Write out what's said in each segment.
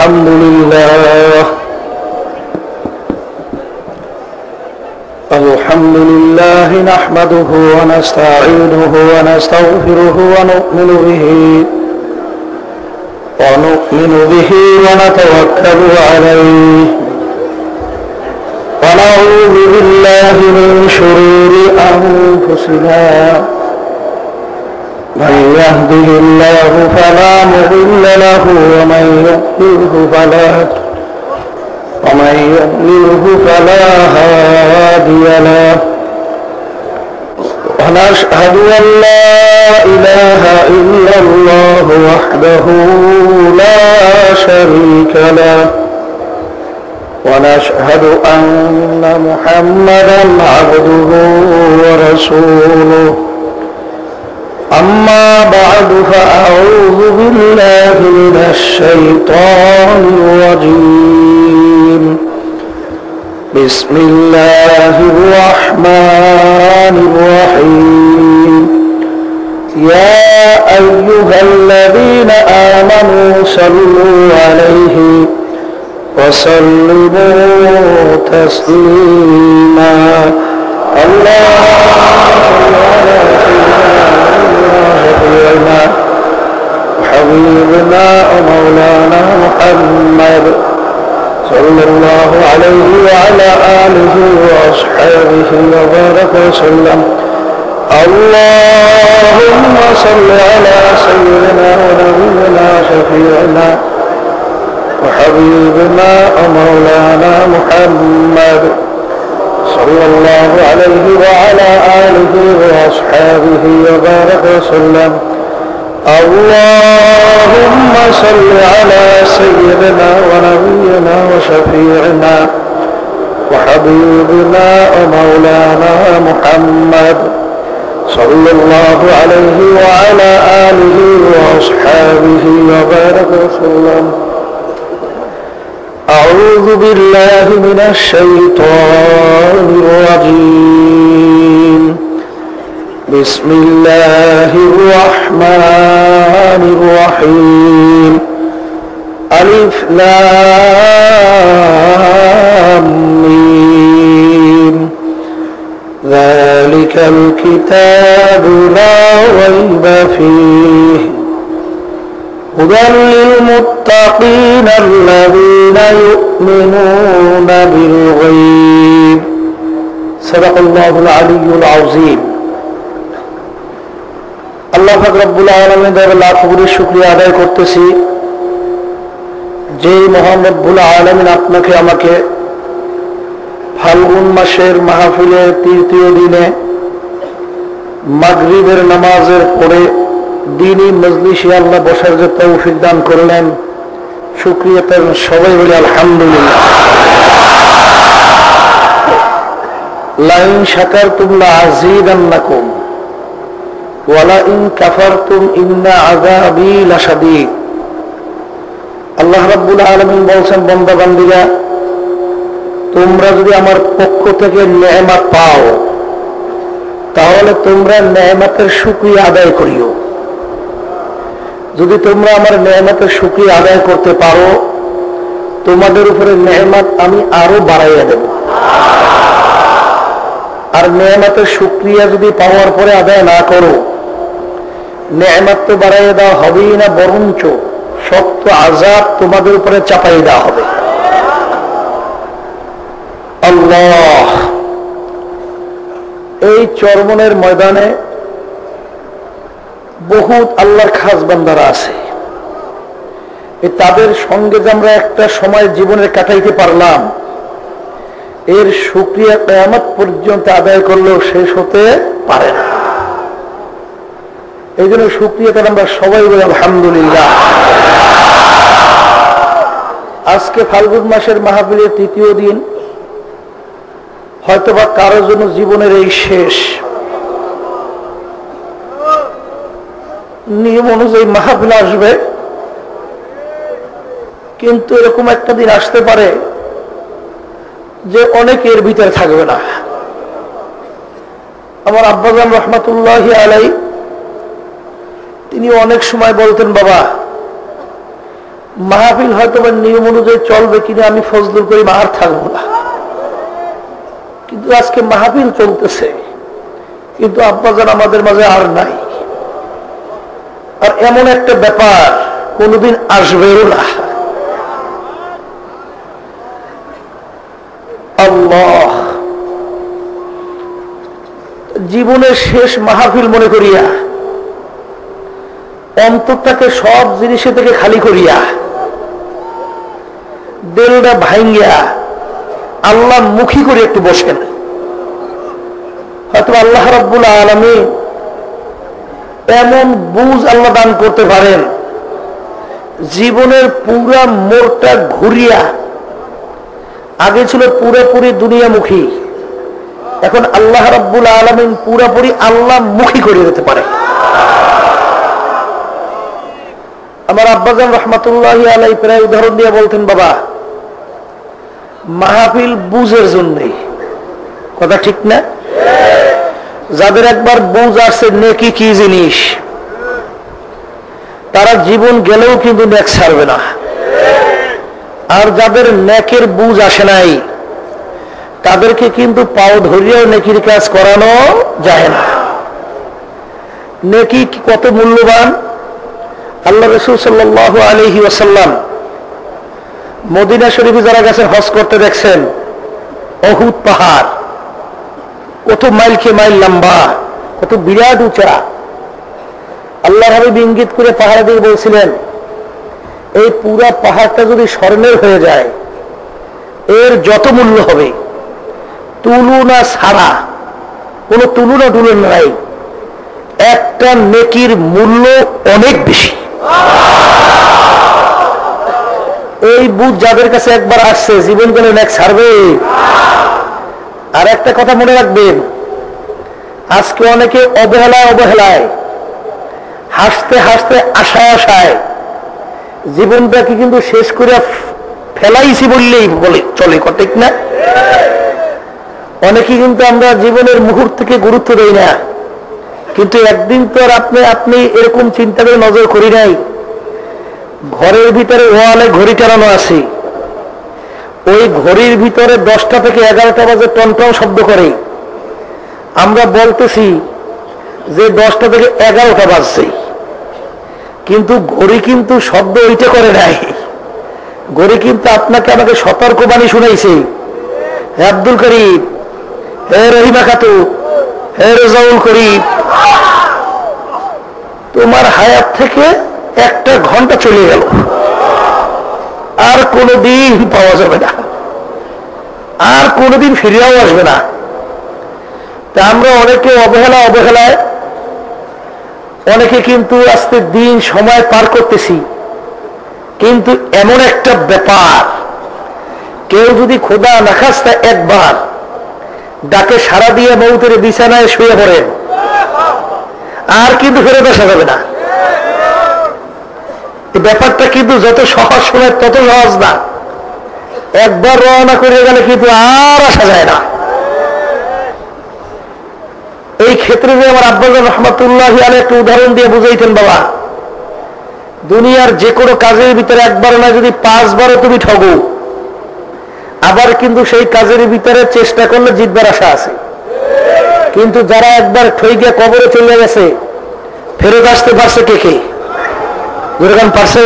الحمد لله الحمد لله نحمده ونستعينه ونستغفره ونؤمن به ونتوكل عليه ونعوذ بالله من شرور أنفسنا من يهده الله فلا مضل له ومن يضلله فلا هادي له ونشهد أن لا إله إلا الله وحده لا شريك له ونشهد أن محمدا عبده ورسوله أما بعد فأعوذ بالله من الشيطان الرجيم بسم الله الرحمن الرحيم يا أيها الذين آمنوا صلوا عليه وسلموا تسليما وحبيبنا ومولانا محمد صلى الله عليه وعلى آله وأصحابه وبارك وسلم اللهم صل على سيدنا ونبينا شفيعنا وحبيبنا ومولانا محمد صلى الله عليه وعلى آله وأصحابه وبارك وسلم اللهم صل على سيدنا ونبينا وشفيعنا وحبيبنا ومولانا محمد صلى الله عليه وعلى آله وأصحابه وبارك وسلم أعوذ بالله من الشيطان الرجيم بسم الله الرحمن الرحيم ألف لام ميم ذلك الكتاب لا ريب فيه هدى للمتقين الذين يؤمنون بالغيب صدق الله العلي العظيم আল্লাহ পাক রব্বুল আলামিন এর লাখ কোটি শুকরিয়া আদায় করতেছি যে মহান রব্বুল আলামিন আপনাকে আমাকে ফাল্গুন মাসের মাহফিলের তৃতীয় দিনে মাগরিবের নামাজের পরে দ্বীনি মজলিসে আল্লাহ বসার যে তৌফিক দান করলেন শুকরিয়া তার সবাই বলি আলহামদুলিল্লাহ লাইন শাকারতুম লাযীদান্নাকুম ওয়ালাইন কাফারতুম ইন্না আযাবী লাশাদীদ আল্লাহ রাব্বুল আলামিন বলেন বান্দা বান্দীরা তোমরা যদি আমার পক্ষ থেকে নেয়ামত পাও তাহলে তোমরা নেয়ামতের শুকরিয়া আদায় করিও যদি তোমরা আমার নেয়ামতের শুকরিয়া আদায় করতে পারো তোমাদের উপরে নেয়ামত আমি আরো বাড়াইয়া দেব আর নেয়ামতের শুকরিয়া যদি পাওয়ার পরে আদায় না করো নেয়ামত তো বাড়াইয়া দেওয়া হবেই না বরঞ্চ শক্ত আযাব তোমাদের উপরে চাপাই দেওয়া হবে আল্লাহ এই চরমনের ময়দানে বহুত আল্লাহর খাস বান্দারা আছে তাদের সঙ্গে যে আমরা একটা সময় জীবনের কাটাইতে পারলাম এর শুকরিয়া কিয়ামত পর্যন্ত আদায় করলেও শেষ হতে পারে না এই জন্য শুকরিয়া তার আমরা সবাই বলি আলহামদুলিল্লাহ আজকে ফাল্গুন মাসের মাহফিলের তৃতীয় দিন হয়তোবা কারোর জন্য জীবনের এই শেষ নিয়ম অনুযায়ী মাহফিল আসবে কিন্তু এরকম একটা দিন আসতে পারে যে অনেকের ভিতরে থাকবে না আমার আব্বাজান রহমাতুল্লাহি আলাইহি তিনি অনেক সময় বলতেন বাবা মাহফিল হয়তো বা নিয়ম অনুযায়ী চলবে কিনা আমি ফজলুল করিম আর থাকবো না, কিন্তু আজকে মাহফিল চলতেছে, কিন্তু আব্বাজান আমাদের মাঝে আর নাই। আর এমন একটা ব্যাপার কোনদিন আসবেও না। আল্লাহ, জীবনের শেষ মাহফিল মনে করিয়া অন্তরটাকে সব জিনিসে থেকে খালি করিয়া দিলটা ভাঙ্গিয়া আল্লাহ মুখী করে একটু বসেন। হয়তো আল্লাহ রাব্বুল আলামিন এমন বুঝ আল্লাহ দান করতে পারেন, জীবনের পুরা মোড়টা ঘুরিয়া, আগে ছিল পুরোপুরি দুনিয়ামুখী, এখন আল্লাহ রাব্বুল আলামিন পুরোপুরি আল্লাহ মুখী করে দিতে পারে। আমার আব্বাজান রহমাতুল্লাহি আলাইহি প্রায় উদাহরণ দিয়ে বলতেন, বাবা মাহফিল বুঝের জন্যে, কথা ঠিক না? যাদের একবার বুঝ আসছে নেকি কি জিনিস, তারা জীবন গেলেও কিন্তু নেক ছাড়বে না। আর যাদের নেকের বুঝ আসে নাই, তাদেরকে কিন্তু পাও ধরিয়েও নেকির কাজ করানো যায় না। নেকি কত মূল্যবান! আল্লাহ রাসূল সাল্লাল্লাহু আলাইহি ওয়াসাল্লাম মদিনা শরীফে যারা গেছেন হজ করতে, দেখছেন উহুদ পাহাড় কত মাইল কে মাইল লম্বা, কত বিরাট উঁচা। আল্লাহ হাবিব ইঙ্গিত করে পাহাড় দিয়ে বলছিলেন, এই পুরা পাহাড়টা যদি স্বর্ণের হয়ে যায়, এর যত মূল্য হবে তুলনা ছাড়া, কোনো তুলনা টুলনা নাই, একটা নেকির মূল্য অনেক বেশি। এই বুঝ যাদের কাছে একবার আসছে, জীবন গেলে নেক ছাড়বে। আর একটা কথা মনে রাখবেন, আজকে অনেকে অবহেলায় অবহেলায়, হাসতে হাসতে আশায় আশায় জীবনটাকে কিন্তু শেষ করে ফেলাইছি বললেই বলে চলে, ঠিক না? অনেকে কিন্তু আমরা জীবনের মুহূর্তকে গুরুত্ব দেই না, কিন্তু একদিন তো আর আপনি এরকম চিন্তা করে নজর করি নাই, ঘরের ভিতরে ওয়ালে ঘড়ি টানানো আছে, ওই ঘড়ির ভিতরে 10টা থেকে 11টা বাজে টনটন শব্দ করে। আমরা বলতেছি যে 10টা থেকে 11টা বাজছে, কিন্তু ঘড়ি কিন্তু শব্দ ওইটা করে নাই। ঘড়ি কিন্তু আপনাকে আমাকে সতর্কবাণী শুনাইছে, হে আব্দুল করিম, হে রহিমা খাতুন, হে রেজাউল করিম, তোমার হায়াত থেকে 1টা ঘন্টা চলে গেল, আর কোনদিন পাওয়া যাবে না, আর কোনদিন ফিরেও আসবে না। তা আমরা অনেকে অবহেলায় অনেকে কিন্তু আজকে দিন সময় পার করতেছি, কিন্তু এমন একটা ব্যাপার, কেউ যদি খোদা না খাস্তা একবার ডাকে সাড়া দিয়ে মৌতের বিছানায় শুয়ে পড়েন, আর কিন্তু ফেরত আসা যাবে না। ব্যাপারটা কিন্তু যত সহজ শোনায় তত সহজ না, একবার রওনা করে গেলে কিন্তু আর আসা যায় না। এই ক্ষেত্রে যে আমার আব্বাজান রহমাতুল্লাহি আলাইহি একটা উদাহরণ দিয়ে বুঝাইতেন, বাবা দুনিয়ার যে কোনো কাজের ভিতরে একবার না যদি 5 বারও তুমি ঠগো, আবার কিন্তু সেই কাজের ভিতরে চেষ্টা করলে জিতবার আশা আছে। কিন্তু যারা একবার ঠইকে কবরে চলে গেছে, ফেরত আসতে পারছে কে কে? যেরকম পারছে।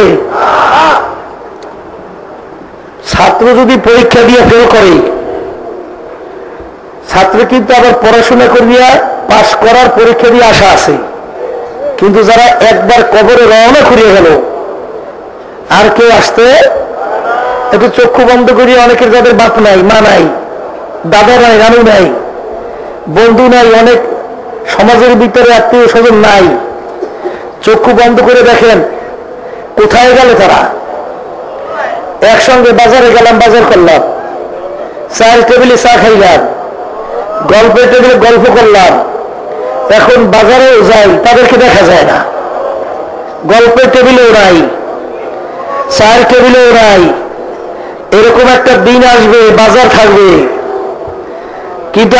ছাত্র যদি পরীক্ষা দিয়ে ফেল করে, ছাত্র কিন্তু আবার পড়াশোনা করিয়া পাশ করার পরীক্ষা দিয়ে আশা আছে। কিন্তু যারা একবার কবরে রওনা করিয়া গেল, আর কেউ আসতে, একটু চক্ষু বন্ধ করিয়া, অনেকের যাদের বাপ নাই, মা নাই, দাদা নাই, রানু নাই, বন্ধু নাই, অনেক সমাজের ভিতরে আত্মীয় স্বজন নাই, চক্ষু বন্ধ করে দেখেন কোথায় গেল তারা। একসঙ্গে বাজারে গেলাম, বাজার করলাম, চায়ের টেবিলে চা খাইলাম, গল্পের টেবিলে গল্প করলাম, এখন বাজারেও যাই, তাদেরকে দেখা যায় না, গল্পের টেবিলেও নাই, চায়ের টেবিলেও নাই। এরকম একটা দিন আসবে, বাজার থাকবে, কিন্তু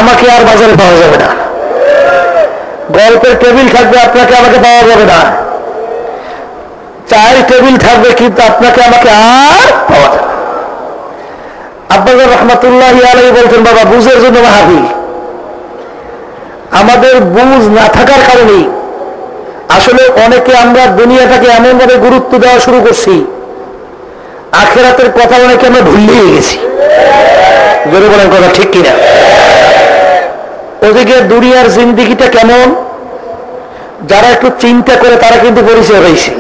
আমাকে আর বাজারে পাওয়া যাবে না। গল্পের টেবিল থাকবে, আপনাকে আমাকে পাওয়া যাবে না। চায়ের টেবিল থাকবে, কিন্তু আপনাকে আমাকে আর পাওয়া যাবে। আব্বাজান রহমাতুল্লাহি আলাইহি বলতেন, বাবা বুঝের জন্য মাহফিল। আমাদের বুঝ না থাকার কারণে আসলে অনেকে আমরা দুনিয়াটাকে এমন ভাবে গুরুত্ব দেওয়া শুরু করছি, আখিরাতের কথা অনেকে আমরা ভুলিয়ে গেছি। জোরে বলেন কথা ঠিক কিনা? ওদিকে দুনিয়ার জিন্দেগিটা কেমন, যারা একটু চিন্তা করে তারা কিন্তু পরিচয় হয়েছে।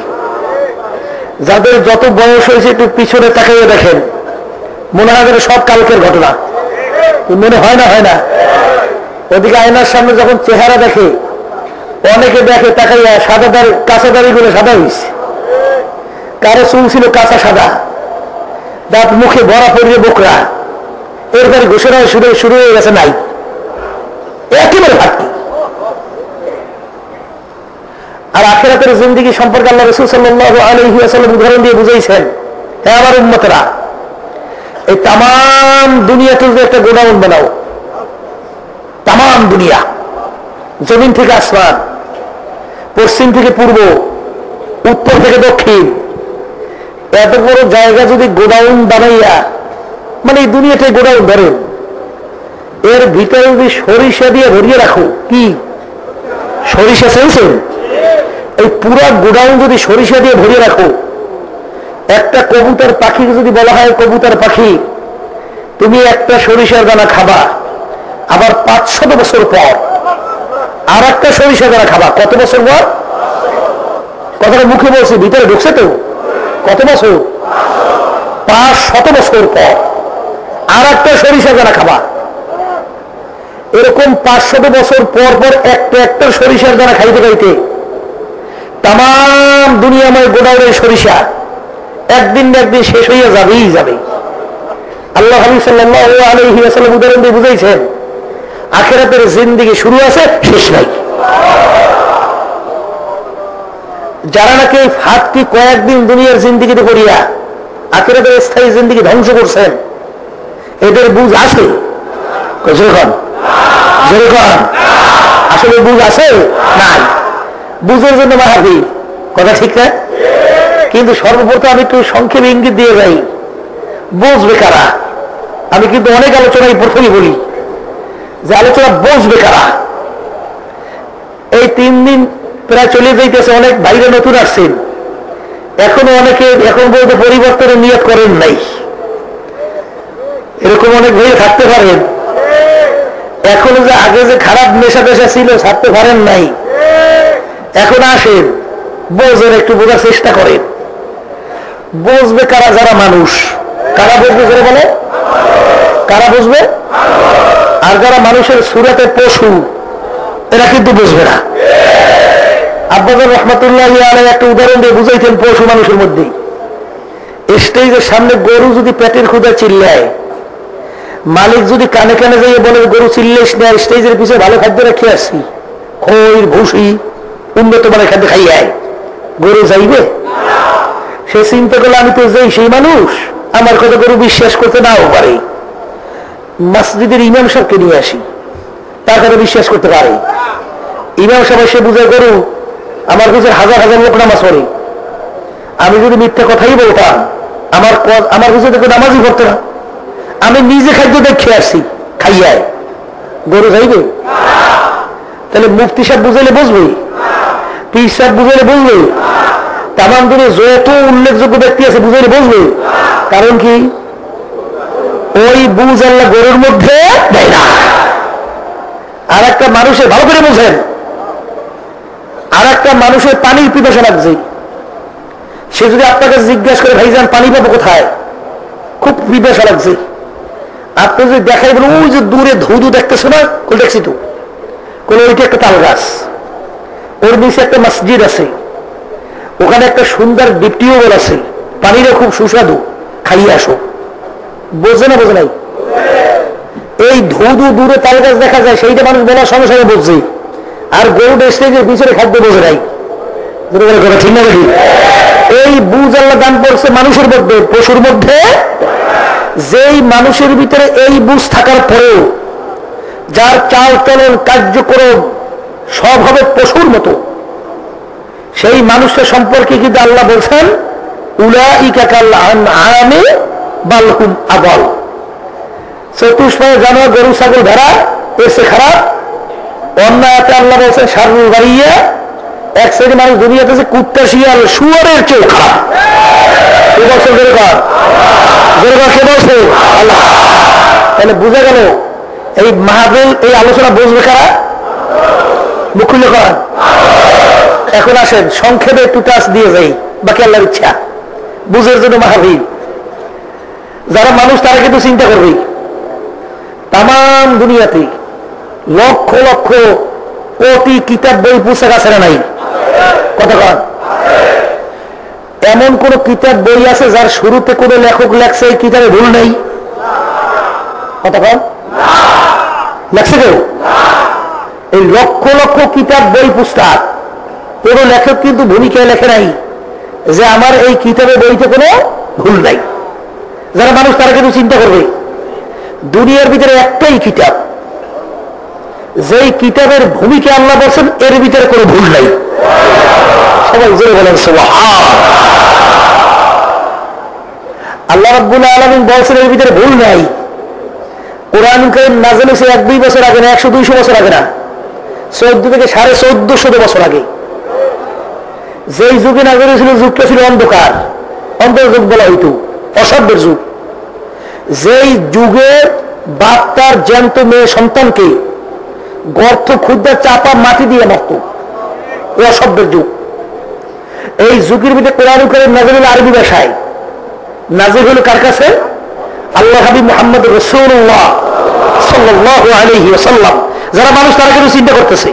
যাদের যত বয়স হয়েছে একটু পিছনে তাকাইয়ে দেখেন, মনে হয় সব কালকের ঘটনা। মনে হয় না? হয় না? ওদিকে আয়নার সামনে যখন চেহারা দেখে, অনেকে দেখে তাকাইয়া সাদা দাড়ি, কাঁচা দাড়িগুলো সাদা হয়েছে, কারো চুল ছিল কাঁচা সাদা, দাঁত মুখে ভরা পড়িয়ে বোকরা, এরপরে ঘোষণা শুরু হয়ে গেছে নাই, একেবারে ফাটকি। আর আখিরাতের জিন্দেগি সম্পর্কে আল্লাহ রাসূল সাল্লাল্লাহু আলাইহি ওয়াসাল্লাম উদাহরণ দিয়ে বুঝাইছেন, হে আমার উম্মতেরা, এই তাম দুনিয়াতে যদি একটা গোডাউন বানাও, তাম দুনিয়া, জমিন থেকে আসমান, পশ্চিম থেকে পূর্ব, উত্তর থেকে দক্ষিণ, এত বড় জায়গা যদি গোডাউন বানাইয়া, মানে এই দুনিয়াটাই গোডাউন ধরেন, এর ভিতরে যদি সরিষা দিয়ে ভরিয়ে রাখো, কি সরিষা চেয়েছেন? এই পুরা গোডাউন যদি সরিষা দিয়ে ভরিয়ে রাখো, একটা কবুতর পাখিকে যদি বলা হয়, কবুতর পাখি তুমি একটা সরিষার দানা খাবা, আবার 500 বছর পর আর একটা সরিষার দানা খাবা, কত বছর পর? কথাটা মুখে বলছি, ভিতরে ঢুকছে তো? কত বছর? 500 বছর পর আর একটা সরিষার দানা খাবা। এরকম 500 বছর পর পর একটা একটা সরিষার দানা খাইতে খাইতে তাম দুনিয়াময় গোডাউনের সরিষা একদিন না একদিন শেষ হইয়া যাবেই যাবে। আল্লাহ হাবিব সাল্লাল্লাহু আলাইহি ওয়াসাল্লাম উদাহরণ দিয়ে বুঝাইছেন, আখিরাতের জিন্দেগি শুরু আছে, শেষ নাই। যারা নাকি ফাঁকটি কয়েকদিন দুনিয়ার জিন্দেগিতে করিয়া আখিরাতের স্থায়ী জিন্দেগি ধ্বংস করছেন, এদের বুঝ আছে? যেরকম আসলে বুঝ আছে নাই? বুঝের জন্য মাহফিল, কথা ঠিক না? কিন্তু সর্বপ্রথম আমি একটু সংক্ষেপে ইঙ্গিত দিয়ে যাই, বুঝবে কারা? আমি কিন্তু অনেক আলোচনায় প্রথমেই বলি যে আলোচনা বুঝবে কারা। এই 3 দিন প্রায় চলে যাইতেছে, অনেক বাইরে নতুন আসছেন, এখনো অনেকে এখন বলতে পরিবর্তনের নিয়ত করেন নাই, এরকম অনেক ভাই থাকতে পারেন। এখনো যে আগে যে খারাপ নেশা পেশা ছিল ছাড়তে পারেন নাই, এখন আসেন, বোঝেন, একটু বোঝার চেষ্টা করেন। বুঝবে কারা? যারা মানুষ। কারা বুঝবে? যারা বলে কারা বুঝবে? আর যারা মানুষের সুরাতে পশু, এরা কিন্তু বুঝবে না। আব্বাজান রহমাতুল্লাহি আলাইহি একটা উদাহরণ দিয়ে বুঝাইতেন পশু মানুষের মধ্যে। স্টেজের সামনে গরু যদি পেটের ক্ষুধা চিল্লায়, মালিক যদি কানে কানে যাইয়ে বলে গরু চিল্লাইস না, স্টেজের পিছনে ভালো খাদ্য রেখে আসছি, খৈর ভুসি উন্নত মানের খাদ্য খাইয়ে, গরু যাইবে? সে চিন্তা করলে আমি তো যাই, সেই মানুষ আমার কথা গরু বিশ্বাস করতে নাও পারে, মসজিদের ইমাম সাহেবকে নিয়ে আসি, তার কথা বিশ্বাস করতে পারে। ইমাম সাহেব সে বুঝে গরু আমার কাছে হাজার হাজার লোক নামাজ পড়ে, আমি যদি মিথ্যা কথাই বলতাম আমার কাছে দেখো নামাজই পড়তো না, আমি নিজে খাদ্য দেখে আসছি, খাইয়ায়, গরু যাইবে? তাহলে মুফতি সাহেব বুঝাইলে বুঝবে, পীর সাহেব বুঝাইলে বুঝবে, তামাম দিনে যত উল্লেখযোগ্য ব্যক্তি আছে বুঝাইলে বুঝবে। কারণ কি? ওই বুঝ আল্লাহ গরুর মধ্যে দেয় না। আর একটা মানুষের, ভালো করে বুঝেন, আর একটা মানুষের পানির পিপাসা লাগছে, সে যদি আপনাকে জিজ্ঞাসা করে ভাইজান পানি পাবো কোথায়, খুব পিপাসা লাগছে, আপনি যদি দেখাই বলেন ওই যে দূরে ধুধু দেখতেছো না, দেখছি তো, ওইটা একটা তাল গাছ, ওর নিচে একটা মসজিদ আছে, ওখানে একটা সুন্দর ডিপ টিউবওয়েল আছে, পানিটা খুব সুস্বাদু, খাইয়ে আসো। বোঝে না? বোঝে নাই? এই ধুধু দূরে তাল গাছ দেখা যায়, সেইটা মানুষ বলার সঙ্গে সঙ্গে বুঝছে, আর গরুটা স্টেজের পিছনে খাদ্য বোঝে নাই। ঠিক না? এই বুঝ আল্লাহ দান করছে মানুষের মধ্যে, পশুর মধ্যে। যেই মানুষের ভিতরে এই বুঝ থাকার পরেও যার চাল চলন কার্যক্রম সব হবে পশুর মতো, সেই মানুষটা সম্পর্কে কিন্তু আল্লাহ বলছেন উলাইকা কাল আনআমি বাল হুম আদাল। চতুষ্পায় জানোয়ার গরু ছাগল ভেড়া এসে খারাপ। অন্য আয়াতে আল্লাহ বলছেন শাররুল বারিয়া, এক শ্রেণীর মানুষ দুনিয়াতে যে কুত্তা শিয়াল শুয়োরের চেয়ে খারাপ। কে বলছে? কে বলছে? আল্লাহ। তাহলে বোঝা গেল এই মাহফিল, এই আলোচনা বুঝবে কারা? মুকুল করেন। এখন আসেন সংক্ষেপে একটু টাচ দিয়ে যাই, বাকি আল্লাহর ইচ্ছা। বুঝের জন্য মাহফিল যারা মানুষ তারা কিন্তু চিন্তা করবে তাম দুনিয়াতে লক্ষ লক্ষ কোটি কিতাব বই পুস্তক আছে না নাই? কথা কন। এমন কোন কিতাব বই আছে যার শুরুতে কোন লেখক লেখছে এই কিতাবে ভুল নেই? কথা কন। লেখছে কেউ? এই লক্ষ লক্ষ কিতাব বই পুস্তক কোন লেখক কিন্তু ভূমিকায় লেখে নাই যে আমার এই কিতাবে বইতে কোনো ভুল নাই। যারা মানুষ তারা কিন্তু চিন্তা করবে দুনিয়ার ভিতরে একটাই কিতাব, যেই কিতাবের ভূমিকা আল্লাহ বলছেন এর ভিতরে কোনো ভুল নাই। সবাই জোরে বলেন সুবহান। আল্লাহ রাব্বুল আলামিন বলছেন এর ভিতরে ভুল নাই। কোরআন কারীম নাযিল হয়েছে 1-2 বছর আগে না, 100-200 বছর আগে না, 14 থেকে 1450 বছর আগে। যেই যুগে নাযিল হয়েছিল যুগটা ছিল অন্ধকার, অন্ধকার যুগ বলা হইতো, অসভ্যের যুগ। যেই যুগে বাপ তার জ্যান্ত মেয়ে সন্তানকে গর্ত ক্ষুদ্র চাপা মাটি দিয়ে মারত, অসভ্যের যুগ। এই যুগের ভিতরে কোরআন কারীম নাযিল হলো আরবি ভাষায়। নাযিল হলো কার কাছে? আল্লাহ হাবিব মুহাম্মদ রাসূলুল্লাহ সাল্লাল্লাহু আলাইহি ওয়াসাল্লাম। যারা মানুষ তারা কিন্তু চিন্তা করতেছে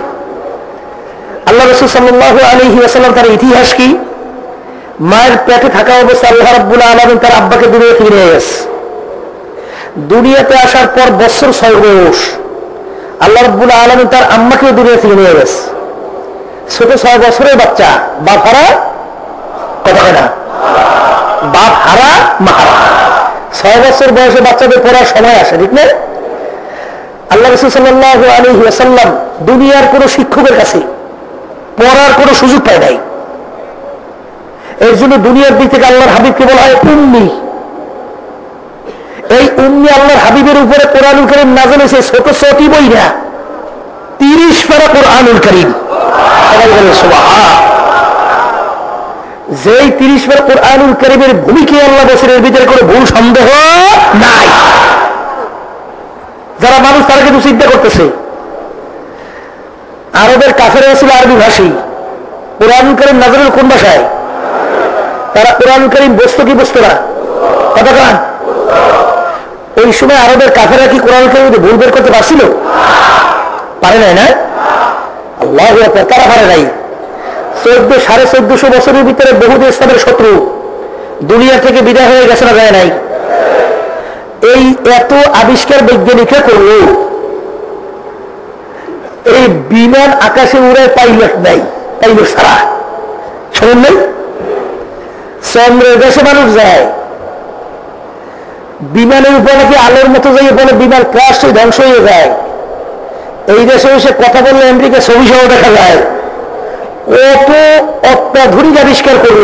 আল্লাহ রাসূল সাল্লাল্লাহু আলাইহি ওয়াসাল্লাম তার ইতিহাস কি? মায়ের পেটে থাকা অবস্থায় আল্লাহ রাব্বুল আলামিন তার আব্বাকে দুনিয়া থেকে নিয়ে গেছে। দুনিয়াতে আসার পর বছর 6 মাস আল্লাহ রাব্বুল আলামিন তার আম্মাকে দুনিয়া থেকে নিয়ে গেছে। ছোট 6 বছরের বাচ্চা, বাপ হারা, কথা হয় না, বাপ হারা মা হারা। 6 বছর বয়সে বাচ্চাদের পড়ার সময় আসে, ঠিক না? আল্লাহ রাসূল সাল্লাল্লাহু আলাইহি ওয়াসাল্লাম দুনিয়ার কোন শিক্ষকের কাছে পড়ার কোন সুযোগ পায় নাই। এর জন্য দুনিয়ার দিক থেকে আল্লাহর হাবিবকে বলা হয় উম্মি। এই উম্মি আল্লাহর হাবিবের উপরে কোরআনুল কারীম নাযিল হয়েছে ছোট ছোটি বই না, 30 পারা কোরআনুল কারীম। সুবহান। যেই 30 পারা কোরআনুল কারীমের ভূমিকা আল্লাহ বলেছেন এর ভিতরে কোনো ভুল সন্দেহ নাই। যারা মানুষ তারা কিন্তু চিন্তা করতেছে আরবের কাফেররা ছিল আরবি ভাষী, কোরআনুল কারীম নাযিল হলো কোন ভাষায়? তারা কোরআনুল কারীম বুঝতো কি বুঝতো না? কথা বলেন। ওই সময় আরবের কাফেররা কি কোরআনুল কারীম ভুল বের করতে পারছিল? পারে নাই না? আল্লাহু আকবার। তারা পারে নাই। 1400-1450 বছরের ভিতরে বহু ইসলামের শত্রু দুনিয়া থেকে বিদায় হয়ে গেছে না, যায় নাই? এই এত আবিষ্কার বৈজ্ঞানিকরা করলো, এই বিমান আকাশে উড়ে পাইলট নাই, পাইলট ছাড়া। শোনেন নাই? চন্দ্রের দেশে মানুষ যায়, বিমানের উপর নাকি আলোর মতো যাই বলে বিমান ক্রাশ হয়ে ধ্বংস হয়ে যায়। এই দেশে এসে কথা বললে আমেরিকা ছবি সহ দেখা যায়। কত অত্যাধুনিক আবিষ্কার করল,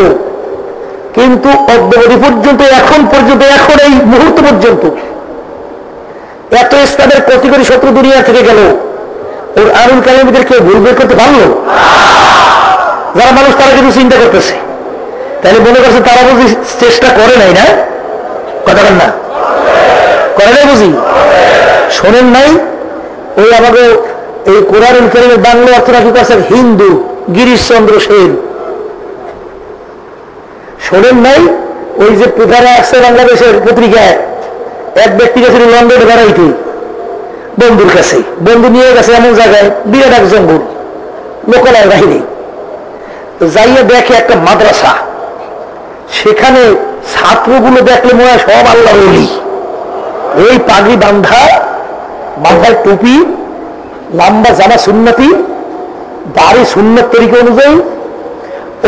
কিন্তু অদ্যাবধি পর্যন্ত, এখন পর্যন্ত, এখন এই মুহূর্ত পর্যন্ত এত ইসলামের কোটি কোটি শত্রু দুনিয়া থেকে গেল, ওর কোরআনুল কারীমের কেউ ভুল বের করতে পারলো? যারা মানুষ তারা কিন্তু চিন্তা করতেছে। তাহলে মনে করছে তারা বুঝি চেষ্টা করে নাই, না? কথা বলেন না, করে নাই বুঝি? শোনেন নাই? ওই আমাকে এই কোরআনুল কারীমের বাংলা অর্থ রাখি করছেন হিন্দু গিরিশচন্দ্র সেন। শোনেন নাই? ওই যে প্রধানে আসছে বাংলাদেশের পত্রিকায়, এক ব্যক্তি গেছিল লন্ডনে বেড়াইতে বন্ধুর কাছে, বন্ধু নিয়ে গেছে এমন জায়গায় বিরাট এক জঙ্গল, লোকালয় বাহিনী। যাইয়া দেখে একটা মাদ্রাসা, সেখানে ছাত্রগুলো দেখলে মনে হয় সব আল্লাহ ওলি। এই পাগড়ি বান্ধা, মাথায় টুপি, লম্বা জামা সুন্নতি, দাড়ি সুন্নত তরিকা অনুযায়ী।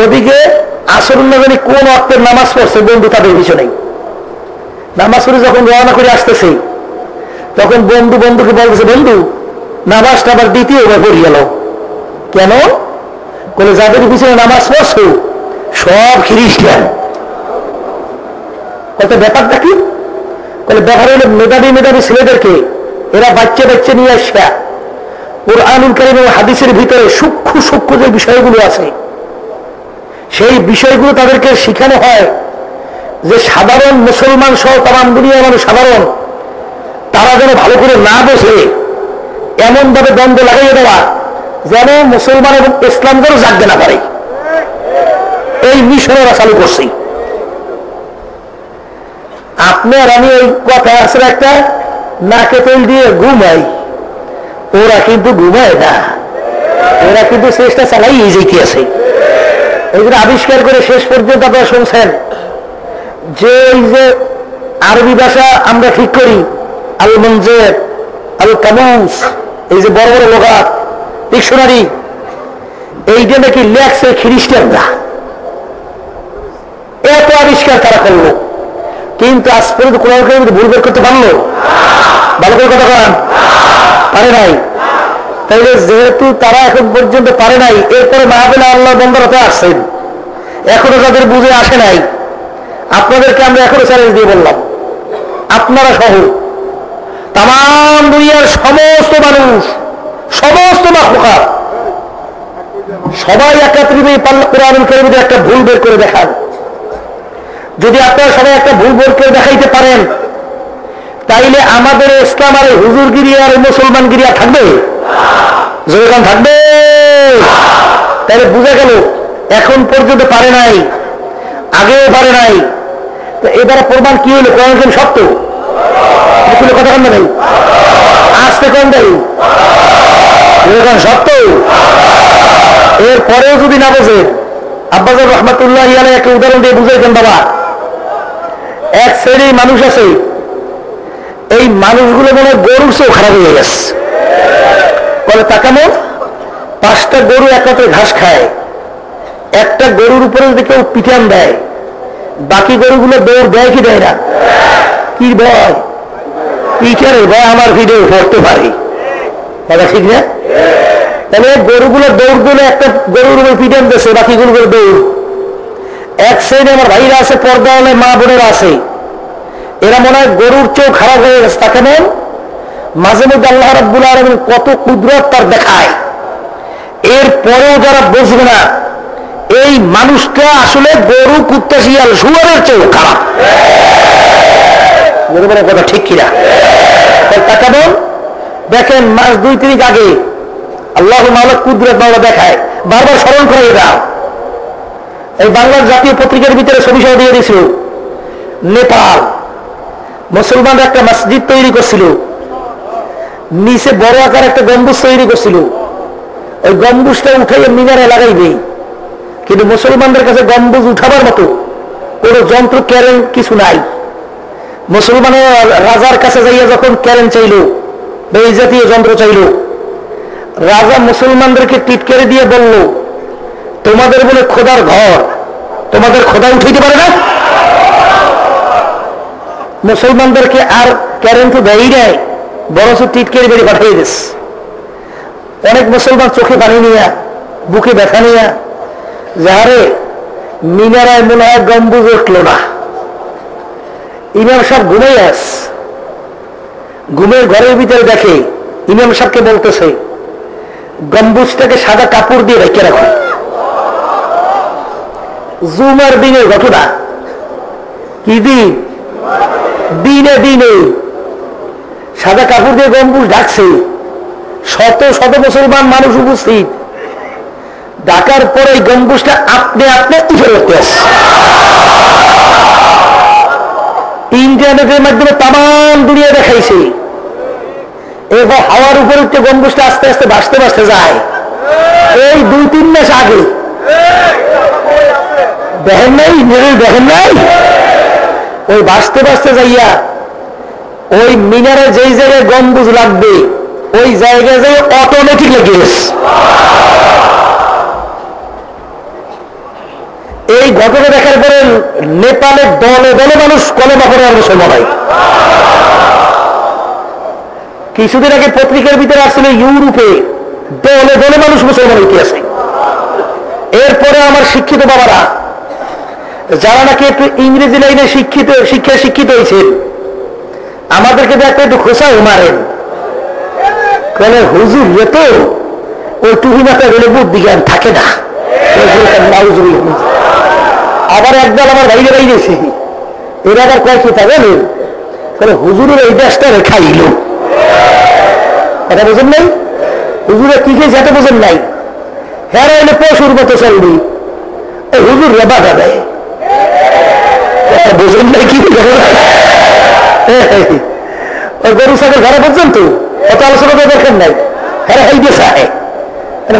ওদিকে আসরের নামে কোন অক্টের নামাজ পড়ছে বন্ধু তাদের পিছনে। নামাজ পড়ে যখন রওনা করে আসতেছে, তখন বন্ধু বন্ধুকে বলতেছে, বন্ধু নামাজটা আবার দ্বিতীয়বার পড়ে গেল কেন? বলে যাদের পিছনে নামাজ পড়ছো সব খ্রিস্টান। কত ব্যাপারটা কি? বলে ব্যাপার হলো মেধাবী মেধাবী ছেলেদেরকে এরা বাচ্চা বাচ্চা নিয়ে আসা কুরআনুল কারীম এবং হাদিসের ভিতরে সূক্ষ্ম সূক্ষ্ম যে বিষয়গুলো আছে সেই বিষয়গুলো তাদেরকে শেখানো হয় যে সাধারণ মুসলমান সহ তাম দুনিয়ার মানুষ সাধারণ তারা যেন ভালো করে না বোঝে এমন ভাবে দ্বন্দ্ব লাগাইয়ে দেওয়া যেন মুসলমান এবং ইসলাম যেন জাগতে না পারে। এই মিশন ওরা চালু করছি। আপনার আমি এই কথা আসলে একটা নাকে তেল দিয়ে ঘুমাই, ওরা কিন্তু ঘুমায় না, ওরা কিন্তু চেষ্টা চালাই যেতে আছে। এই জন্য আবিষ্কার করে শেষ পর্যন্ত আপনারা শুনছেন যে এই যে আরবি ভাষা আমরা ঠিক করি আল মঞ্জের আল কামুস, এই যে বড় বড় লোগাত ডিকশনারি, এইটা নাকি লেখছে খ্রিস্টানরা। এত আবিষ্কার তারা করলো, কিন্তু আজ পর্যন্ত কোরআন কারীম ভুল বের করতে পারলো? ভালো করে কথা বলেন, পারে নাই। তাইলে যেহেতু তারা এখন পর্যন্ত পারে নাই, এরপরে মাহফিলে আল্লাহ বন্দার হতে আসছেন, এখনো যাদের বুঝে আসে নাই, আপনাদেরকে আমরা এখনো চ্যালেঞ্জ দিয়ে বললাম, আপনারা সহ তাম দুনিয়ার সমস্ত মানুষ, সমস্ত মাখলুকাত সবাই একত্রিত কোরআনুল কারীমের একটা ভুল বের করে দেখান। যদি আপনারা সবাই একটা ভুল বের করে দেখাইতে পারেন, তাইলে আমাদের ইসলাম আর হুজুরগিরি আর মুসলমানগিরি আর থাকবে? যেরকম থাকবে। তাহলে বুঝা গেল এখন পর্যন্ত পারে নাই, আগেও পারে নাই। তো এবারে প্রমাণ কি হলো? কোরআন কারীম সত্য, কথা কন নাই, আসতে কন দেয় সত্য। এরপরেও যদি না বোঝে, আব্বাজার রহমাতুল্লাহ আলাইহি একটা উদাহরণ দিয়ে বুঝাইতেন, বাবা এক শ্রেণীর মানুষ আছে, এই মানুষগুলো মনে গরুর চেয়েও খারাপ হয়ে গেছে। বলে তাকানো, 5টা গরু একত্রে ঘাস খায়, একটা গরুর উপরে যদি কেউ পিটান দেয়, বাকি গরুগুলো দৌড় দেয় কি দেয় না? কি ভয়? পিটারের ভয় আমার ভিডিও পড়তে পারি, ঠিক না? তাহলে গরুগুলো দৌড় দিলে একটা গরুর উপরে পিটান দিয়েছে, বাকি গরুগুলো দৌড়। এক সাইডে আমার ভাইরা আছে, পর্দা হলে মা বোনেরা আছে, এরা মনে হয় গরুর চেয়েও খারাপ হয়ে গেছে। তা কেমন? মাঝে মধ্যে আল্লাহ রাব্বুল আলামিন কত কুদরত তার দেখায়, এরপরেও যারা বুঝবে না এই মানুষটা আসলে গরু, কুত্তা, শিয়াল, শুয়ারের চেয়েও খারাপ। কথা ঠিক কিনা? তা কেমন? দেখেন মাস 2-3 আগে আল্লাহ মাওলা কুদরত মাওলা দেখায়, বারবার স্মরণ করে দাও। এই বাংলার জাতীয় পত্রিকার ভিতরে ছবি সহ দিয়ে দিয়েছিল, নেপাল মুসলমানরা একটা মসজিদ তৈরি করছিল, নিচে বড় আকার একটা গম্বুজ তৈরি করছিল, ওই গম্বুজটা উঠাইয়ে মিনারে লাগাইবে, কিন্তু মুসলমানদের কাছে গম্বুজ উঠাবার মতো কোন যন্ত্র ক্যারেন কিছু নাই। মুসলমানের রাজার কাছে যাইয়া যখন ক্যারেন চাইল, এই জাতীয় যন্ত্র চাইল, রাজা মুসলমানদেরকে টিটকারি দিয়ে বলল, তোমাদের বলে খোদার ঘর, তোমাদের খোদা উঠাইতে পারে না? মুসলমানদেরকে আর ক্যারেন তো দেয়ই নাই, বরঞ্চ টিটকারি বেরিয়ে পাঠিয়ে দিস। অনেক মুসলমান চোখে পানি নিয়া, বুকে ব্যথা নিয়া, যাহারে মিনারায় মনে হয় গম্বুজ উঠল না, ইমাম সাহেব ঘুমাই আস, ঘুমের ঘরের ভিতরে দেখে ইমাম সাহেবকে বলতেছে, গম্বুজটাকে সাদা কাপড় দিয়ে রেখে রাখো। জুমার দিনের ঘটনা, কি দিন? দিনে দিনে সাদা কাপড় দিয়ে গম্বুজ ঢাকছে, শত শত মুসলমান মানুষ উপস্থিত। ঢাকার পরে গম্বুজটা আপনি আপনি উঠে উঠতে আসছে। ইন্টারনেটের মাধ্যমে তাম দুনিয়া দেখাইছে, এবার হাওয়ার উপরে উঠতে গম্বুজটা আস্তে আস্তে ভাসতে ভাসতে যায়। এই 2-3 মাস আগে দেখেন নাই, দেখেন নাই, ওই ভাসতে ভাসতে যাইয়া ওই মিনারে যেই জায়গায় গম্বুজ লাগবে ওই জায়গায় যাই অটোমেটিক লেগে গেছে। এই ঘটনা দেখার পরে নেপালের দলে দলে মানুষ কলেমা পড়ে আর মুসলমান হয়। কিছুদিন আগে পত্রিকার ভিতরে আসছিল ইউরোপে দলে দলে মানুষ মুসলমান হইতে আছে। এরপরে আমার শিক্ষিত বাবারা যারা নাকি একটু ইংরেজি লাইনে শিক্ষিত হয়েছেন, আমাদেরকে দেখতে একটু খোঁচাও মারেন, বলে হুজুর এ তো ওই টুপি মাথা গেলে বুদ্ধি জ্ঞান থাকে না। আবার একদল আমার বাইরে বাইরেছে, এরা আবার কয় কি তা বলেন, হুজুরের এই দেশটা খাইল। এটা বোঝেন নাই? হুজুরের কি খেয়েছে এটা বোঝেন নাই? হ্যাঁ এলে পশুর মতো চলবি, হুজুর রে বাধা দেয়, বোঝেন নাই? কি ওই গরু ছাগল ঘরে পর্যন্ত অত আলোচনা তো দরকার নাই। হ্যাঁ এই দেশ আহে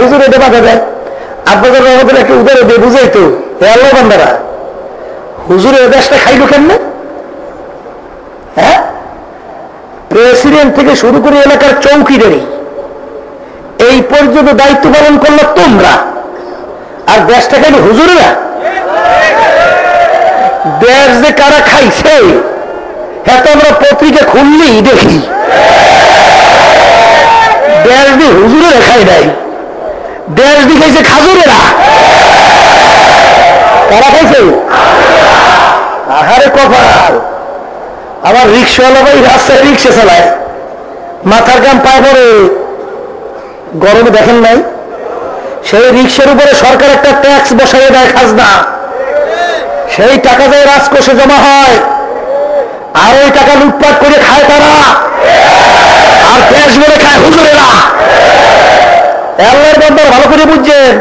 হুজুর এটা বাধা দেয়। আপনাদের আমাদের একটা উদাহরণ দিয়ে বুঝাই তো, আল্লাহ বান্দারা হুজুরের দেশটা খাইল কেমনে? হ্যাঁ, প্রেসিডেন্ট থেকে শুরু করে এলাকার চৌকিদারি এই পর্যন্ত দায়িত্ব পালন করলো তোমরা, আর দেশটা খাইল হুজুরেরা। দেশ যে কারা খাইছে হ্যাঁ তো আমরা পত্রিকা খুললেই দেখি, দেশ দিয়ে হুজুরেরা খাই নাই, দেশ দিয়ে খাইছে খাজুরেরা। কারা খাইছে? আহারে কপাল, আমার রিক্সাওয়ালা ভাই রাস্তায় রিক্সা চালায়, মাথার গাম পায় পরে, গরমে দেখেন নাই? সেই রিক্সার উপরে সরকার একটা ট্যাক্স বসাইয়ে দেয়, খাজনা, সেই টাকা যায় রাজকোষে জমা হয়, আর ওই টাকা লুটপাট করে খায় তারা, আর ট্যাক্স বলে খায় হুজুরেরা। আল্লাহর বান্দা ভালো করে বুঝছেন?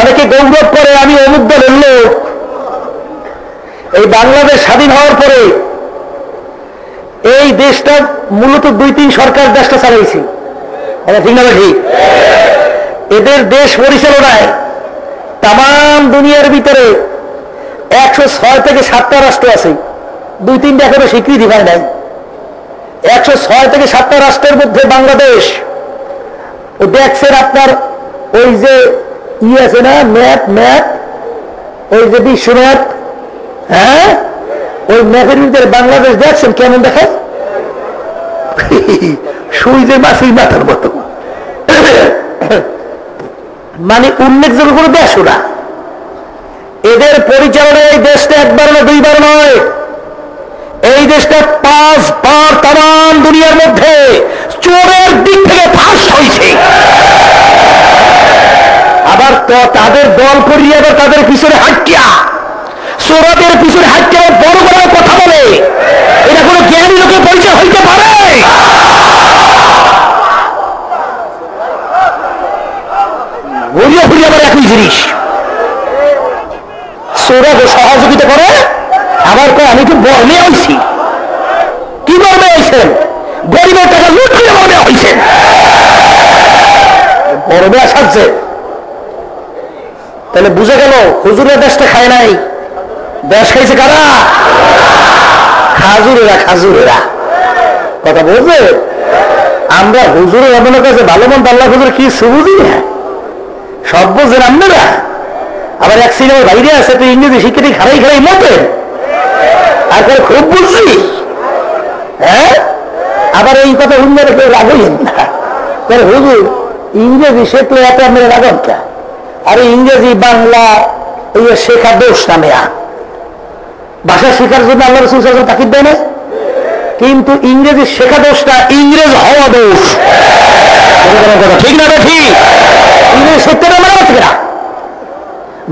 অনেকে গৌরব করে আমি অমুক দলের লোক। এই বাংলাদেশ স্বাধীন হওয়ার পরে এই দেশটা মূলত 2-3 সরকার দেশটা চালাইছে, ঠিক না? ঠিক। এদের দেশ পরিচালনায় তাম দুনিয়ার ভিতরে 106 থেকে 7টা রাষ্ট্র আছে, 2-3টা এখনো স্বীকৃতি পায় নাই। 106 থেকে 7টা রাষ্ট্রের মধ্যে বাংলাদেশ। ও দেখছেন আপনার ওই যে আছে না ম্যাপ, ওই যে বিশ্ব ম্যাপ, হ্যাঁ ওই ম্যাপের ভিতরে বাংলাদেশ দেখছেন কেমন দেখায়? সূর্যের মাছের মাথার মতো। মানে উল্লেখযোগ্য কোনো দেশ ওরা। এদের পরিচালনায় এই দেশটা একবার না 2বার নয়, এই দেশটা 5 বার তাম দুনিয়ার মধ্যে চোরের দিক থেকে ফাঁস হয়েছে। আবার তাদের দল করিয়ে আবার তাদের পিছনে হাঁটিয়া, চোরাদের পিছনে হাঁটিয়া বড় বড় কথা বলে, এটা কোনো জ্ঞানী লোকের পরিচয় হইতে পারে? ঘুরিয়ে ঘুরিয়ে আবার একই জিনিস, চোরা সহযোগিতা করে, আবার কয় আমি তো বর্মে হয়েছি। কি বর্মে হয়েছেন? গরিবের টাকা লুট করে বর্মে হয়েছেন। বর্মে আসাচ্ছে, তাহলে বুঝে গেল হুজুরের দেশটা খায় নাই, দেশ খাইছে কারা? খাজুরেরা। খাজুরেরা কথা বলছে। আমরা হুজুরের আপনার কাছে ভালো মন আল্লাহ হুজুর কি সুবুঝি না, সব বোঝেন আপনারা। আবার এক সিনেমার বাইরে আছে তো ইংরেজি শিক্ষিত খারাই খারাই মতেন, আর খুব বুঝছি। হ্যাঁ, আবার এই কথা হুজুর কেউ রাগেন না, হুজুর ইংরেজি শেখলে এত আপনারা রাগন কা? আরে ইংরেজি বাংলা এই শেখা দোষ না মেয়া, ভাষা শেখার জন্য আল্লাহ রাসূল সাল্লাল্লাহু আলাইহি ওয়াসাল্লাম তাকিদ দেয় না, কিন্তু ইংরেজি শেখা দোষটা ইংরেজ হওয়া দোষ। ঠিক না? ঠিক। ইংরেজি শিখতে না মানা করছে কিনা?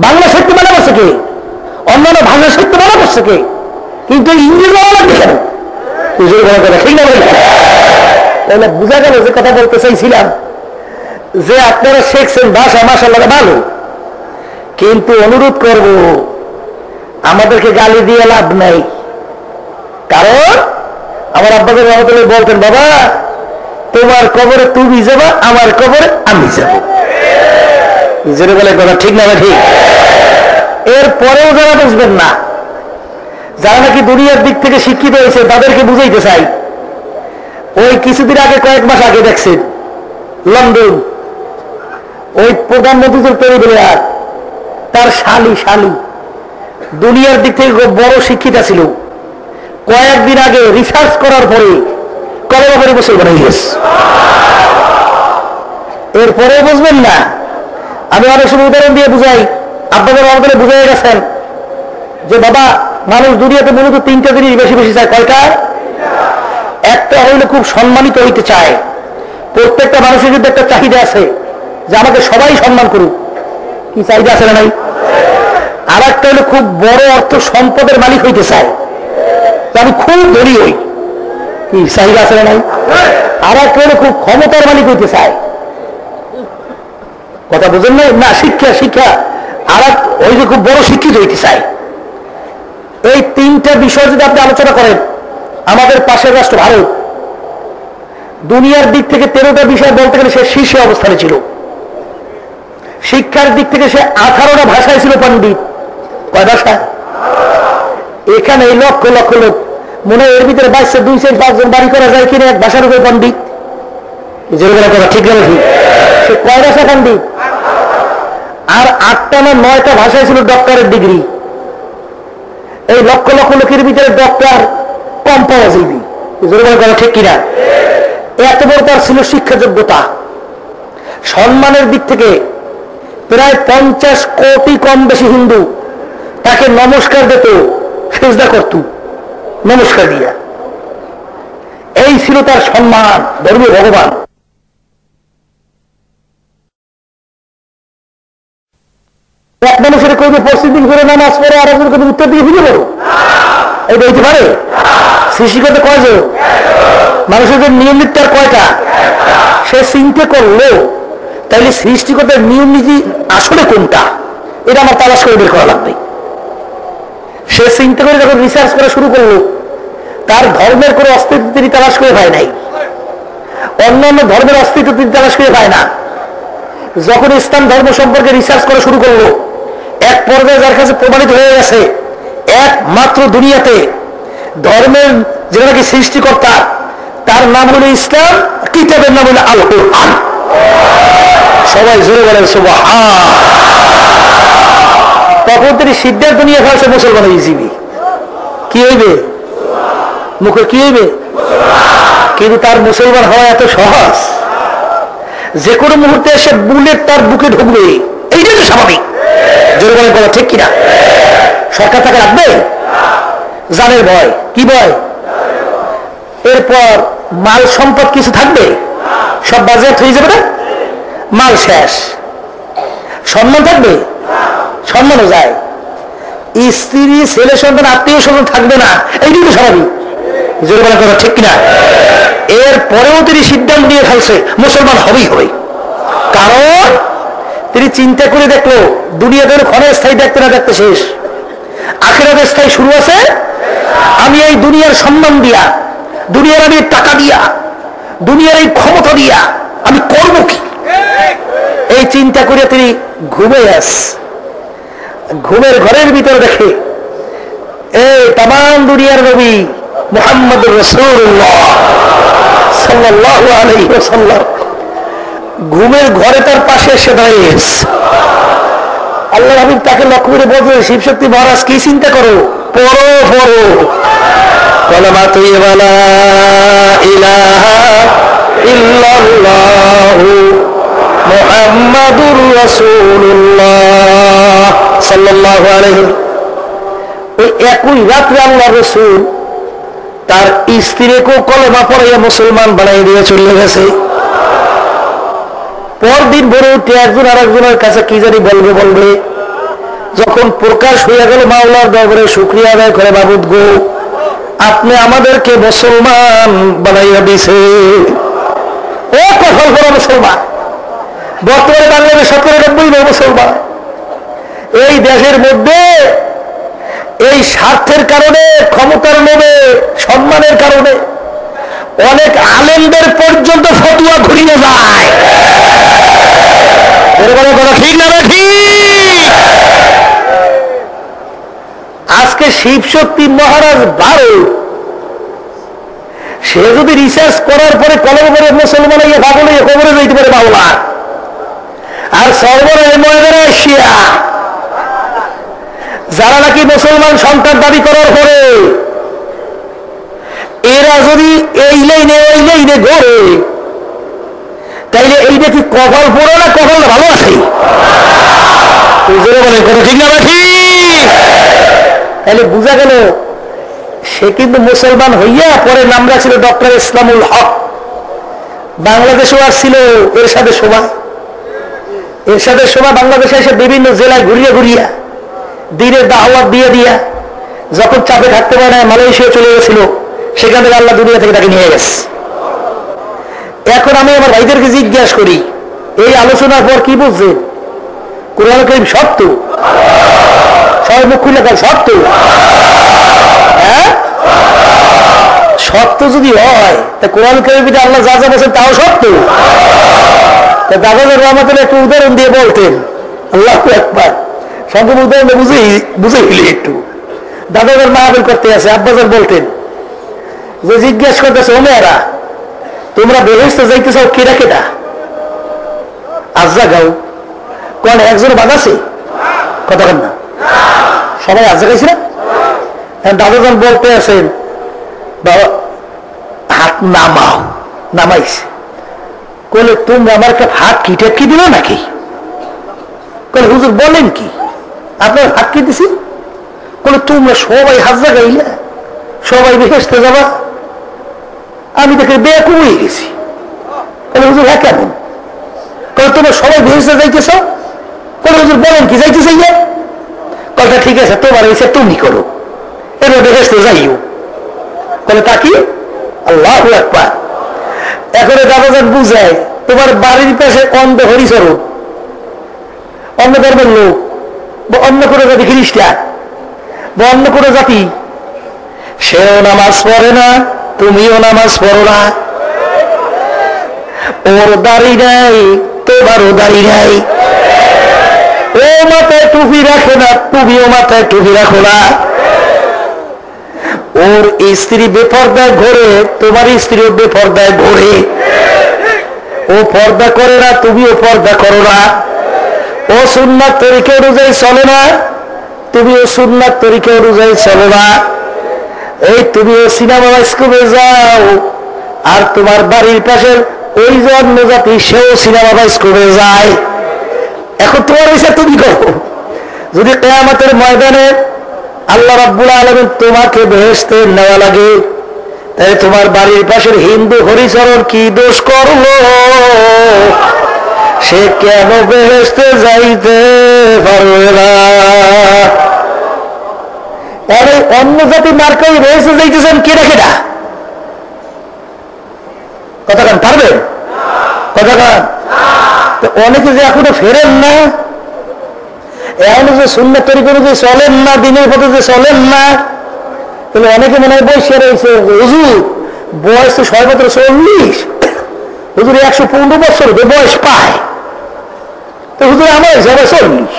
বাংলা শিখতে মানা করছে কে? অন্যান্য ভাষা শিখতে মানা করছে কে? কিন্তু ইংরেজি হওয়া লাগবে কেন? ঠিক না? তাহলে বোঝা গেল যে কথা বলতে চাইছিলাম যে আপনারা শিখছেন ভাষা মাশাআল্লাহ ভালো, কিন্তু অনুরোধ করব আমাদেরকে গালি দিয়ে লাভ নাই। কারণ আমার আব্বাকে রহমতুল্লাহ বলতেন, বাবা তোমার কবরে তুমি যাবা, আমার কবরে আমি যাব। জোরে বলে কথা, ঠিক না? ঠিক। এরপরেও যারা বুঝবেন না, যারা নাকি দুনিয়ার দিক থেকে শিক্ষিত হয়েছে, তাদেরকে বুঝাইতে চাই। ওই কিছুদিন আগে, কয়েক মাস আগে দেখছেন লন্ডন, ওই প্রধানমন্ত্রী পেরিবেলার তার শালি দুনিয়ার দিক থেকে বড় শিক্ষিতা ছিল, কয়েকদিন আগে রিসার্চ করার পরে কলেমা পড়ে মুসলমান হয়ে গেছে। এরপরে বুঝবেন না আমি অনেক সময় উদাহরণ দিয়ে বুঝাই, আপনাদের আমাদের বুঝাই গেছেন যে বাবা মানুষ দুনিয়াতে মূলত তিনটা জিনিস বেশি বেশি চায়। কয়টা? একটা হইলে খুব সম্মানিত হইতে চায়, প্রত্যেকটা মানুষের কিন্তু একটা চাহিদা আছে যে আমাকে সবাই সম্মান করুক। কি চাহিদা আছে না নাই? আর একটা হলো খুব বড় অর্থ সম্পদের মালিক হইতে চায়, আমি খুব ধনী হই। কি চাহিদা আছে না নাই? আর একটা হলো খুব ক্ষমতার মালিক হইতে চায়। কথা বুঝেন নাই? না, শিক্ষা শিক্ষা। আর এক ওই যে খুব বড় শিক্ষিত হইতে চায়। এই তিনটা বিষয় যদি আপনি আলোচনা করেন, আমাদের পাশের রাষ্ট্র ভারত দুনিয়ার দিক থেকে 13টা বিষয় বলতে গেলে সে শীর্ষে অবস্থানে ছিল। শিক্ষার দিক থেকে সে 18টা ভাষায় ছিল পণ্ডিত। কয় ভাষা? এখানে এই লক্ষ লক্ষ লোক, মনে হয় এর ভিতরে 2-4-5 জন বাড়ি করা যায় কিনা এক ভাষার উপরে পণ্ডিত। যেরকম কথা ঠিক না? ঠিক। সে কয় ভাষা পণ্ডিত? আর 8টা না 9টা ভাষায় ছিল ডক্টরের ডিগ্রি। এই লক্ষ লক্ষ লোকের ভিতরে ডক্টর কম পাওয়া যায়নি। যেরকম কথা ঠিক কিনা? এত বড় তার ছিল শিক্ষা যোগ্যতা। সম্মানের দিক থেকে প্রায় 50 কোটি কম বেশি হিন্দু তাকে নমস্কার দিত, সেজদা করত নমস্কার দিয়া। এই ছিল তার সম্মান, ধর্মীয় ভগবান। এক মানুষের কইবে পশ্চিম করে নামাজ পড়ে, আর একজন কইবে উত্তর দিকে ফিরে পড়ো। এটা হইতে পারে? সৃষ্টিকর্তা কয়জন? মানুষের যে নিয়ম নীতি তার কয়টা? সে চিন্তা করলো তাইলে সৃষ্টিকর্তার নিয়ম নীতি আসলে কোনটা, এটা আমার তালাশ করে বের করা লাগবে। সে চিন্তা করে যখন রিসার্চ করা শুরু করলো, তার ধর্মের কোনো অস্তিত্ব তিনি তালাশ করে পায় নাই, অন্যান্য ধর্মের অস্তিত্ব তিনি তালাশ করে পায় না। যখন ইসলাম ধর্ম সম্পর্কে রিসার্চ করা শুরু করলো, এক পর্যায়ে যার কাছে প্রমাণিত হয়ে গেছে একমাত্র দুনিয়াতে ধর্মের যেটা নাকি সৃষ্টিকর্তা, তার নাম হলো ইসলাম, কিতাবের নাম হলো আল কুরআন। সবাই জোরে বলেন সুবহান। তখন তিনি সিদ্ধান্ত নিয়ে ফেলছে মুসলমান ইজিবি। কি হইবে? মুখে কি হইবে? কিন্তু তার মুসলমান হওয়া এত সহজ, যে কোনো মুহূর্তে এসে বুলেট তার বুকে ঢুকবে, এইটাই তো স্বাভাবিক। জোরে বলেন কথা ঠিক কিনা? সরকার তাকে রাখবে? জানের ভয়। কি ভয়? এরপর মাল সম্পদ কিছু থাকবে? সব বাজেয়াপ্ত হয়ে যাবে না? মাল শেষ। সম্মান থাকবে? সম্মানও যায়। স্ত্রী, ছেলে সন্তান, আত্মীয় স্বজন থাকবে না, এইটাই তো স্বাভাবিক। জোরে বলার কথা ঠিক কিনা? এরপরেও তিনি সিদ্ধান্ত নিয়ে ফেলছে মুসলমান হবেই হবে। কারণ তিনি চিন্তা করে দেখলো দুনিয়াতে ক্ষণস্থায়ী দেখতে না দেখতে শেষ, আখিরাতের স্থায়ী শুরু আছে। আমি এই দুনিয়ার সম্মান দিয়া, দুনিয়ার আমি টাকা দিয়া, দুনিয়ার এই ক্ষমতা দিয়া আমি করব কি, এই চিন্তা করে তিনি ঘুমে ঘুমের ঘরের ভিতরে দেখে এই তামাম দুনিয়ার নবী মুহাম্মদুর রাসূলুল্লাহ সাল্লাল্লাহু আলাইহি ওয়াসাল্লাম ঘুমের ঘরে তার পাশে এসে দাঁড়িয়েছে। আল্লাহ হাবিব তাকে লক্ষ্য করে বলছে, শিবশক্তি মহারাজ কি চিন্তা করো? পড়ো পড়ো কালেমা তাইয়্যিবা লা ইলাহা ইল্লাল্লাহু মুহাম্মাদুর রাসূলুল্লাহ সাল্লাল্লাহু আলাইহি। ওই একই রাত্রে আল্লাহ রাসূল তার স্ত্রীকেও কলেমা পড়াইয়া মুসলমান বানাই দিয়ে চলে গেছে। পরদিন ভোরে উঠে একজন আর একজনের কাছে কি জানি বলবে। যখন প্রকাশ হইয়া গেল মাওলার দরবারে শুকরিয়া আদায় করে, মাবুদ গো, আপনি আমাদেরকে মুসলমান বানাইয়া দিছে। ও কঠোর বড় মুসলমান। বর্তমানে বাংলাদেশ 90% মুসলমান। এই দেশের মধ্যে এই স্বার্থের কারণে, ক্ষমতার লোভে, সম্মানের কারণে অনেক আলেমদের পর্যন্ত ফতোয়া ঘুরিয়ে যায়। কথা ঠিক না? ঠিক। আজকে শিবশক্তি মহারাজ ভারত, সে যদি রিসার্চ করার পরে কলম করে মুসলমান ভাগলে কবরে যেতে পারে বাংলা, আর সর্বরে ময়দানে এশিয়া যারা নাকি মুসলমান সন্তান দাবি করার পরে এরা যদি এই লাইনে ওই লাইনে ঘোরে, তাইলে এইটা কি কপাল পড়ো না কপাল ভালো আছে? বলে কথা ঠিক না ঠিক? তাহলে বোঝা গেল সে কিন্তু মুসলমান হইয়া পরে নাম রাখছিল ডক্টর ইসলামুল হক। বাংলাদেশেও আসছিল এরশাদের সভা। এরশাদের সভা বাংলাদেশে এসে বিভিন্ন জেলায় ঘুরিয়া ঘুরিয়া দিনের দাওয়াত দিয়ে দিয়া যখন চাপে থাকতে পারে না মালয়েশিয়া চলে গেছিল, সেখান থেকে আল্লাহ দুনিয়া থেকে তাকে নিয়ে গেছে। এখন আমি আমার ভাইদেরকে জিজ্ঞাসা করি, এই আলোচনার পর কি বুঝছে? কোরআন কারীম সত্য, সবাই মুখ খুলে দেয় সত্য। হ্যাঁ, সত্য যদি হয় তা কোরআন কারীমে আল্লাহ যা যা বলছেন তাও সত্য। দাদাদের রহমতুল্লাহ একটু উদাহরণ দিয়ে বলতেন, আল্লাহু আকবার, সংক্ষেপ উদাহরণ বুঝে গেলি একটু। দাদাদের মাহফিল করতে আছে, আব্বাজান বলতেন যে জিজ্ঞেস করতেছে, ও মেয়েরা তোমরা বেহেশতে যাইতে চাও, কেডা কেডা আজ্জা গাও? কোন একজন বাদ আছে? কথা বল না, সবাই আজ্জা গাইছে না? দাদাজান বলতে আছেন, বাবা হাত নামাও। নামাইছে। বলে তোমরা আমার একটা ফাঁকি টেপকি দিল নাকি? বলে হুজুর বলেন কি, আপনার ফাঁকি দিছি? বলে তোমরা সবাই হাজ্জা গাইলে, সবাই বেহেশতে যাবা, আমি দেখে বেকুব হয়ে গেছি। বলে হুজুর হ্যাঁ কেমন? বলে তোমরা সবাই বেহেশতে যাইতেছ? বলে হুজুর বলেন কি, যাইতে চাইলে? কথা ঠিক আছে, তোমার হয়েছে তুমি করো, এবার বেহেশতে যাইও। বলে তা কি? আল্লাহু আকবার। এখন দাদাজান বুঝায়, তোমার বাড়ির পাশে অন্ধ হরিচরণ, অন্য ধর্মের লোক বা অন্য কোনো জাতি খ্রিস্টান বা অন্য কোনো জাতি, সেও নামাজ পড়ে না, তুমিও নামাজ পড়ো না, ওর দাড়ি নাই, তোমারও দাড়ি নাই, ও মাথায় টুপি রাখে না, তুমিও মাথায় টুপি রাখো না, ওর স্ত্রী বেপর্দায় ঘোরে, তোমার স্ত্রীও বেপর্দায় ঘোরে, ও পর্দা করে না, তুমিও পর্দা করো না, ও সুন্নাত তরিকা অনুযায়ী চলে না, তুমিও সুন্নাত তরিকা অনুযায়ী চলো না, এই তুমিও সিনেমা বাস্কোপে যাও, আর তোমার বাড়ির পাশের ওই যে অন্য জাতি সেও সিনেমা বাস্কোপে যায়। এখন তোমার ইচ্ছা তুমি করো। যদি কিয়ামতের ময়দানে আল্লাহ রাব্বুল আলামিন তোমাকে বেহেশতে নেওয়া লাগে, তাই তোমার বাড়ির পাশের হিন্দু হরিচরণ কি দোষ করলো? সে কেন বেহেশতে যাইতে পারবে না? আরে অন্য জাতি মার্কাই বেহেশতে যাইতেছেন কেডা কেডা? কথা কান পারবেন? কথা কান অনেকে যে এখনো ফেরেন না, এখনো যে সুন্নাত তরিকা অনুযায়ী চলেন না, দিনের পথে যে চলেন না, তাহলে অনেকে মনে হয় বয়সে রয়েছে, হুজুর বয়স তো সর্বত্র 40, হুজুর 115 বছর বয়স পায়, তো হুজুর আমার সবাই 40,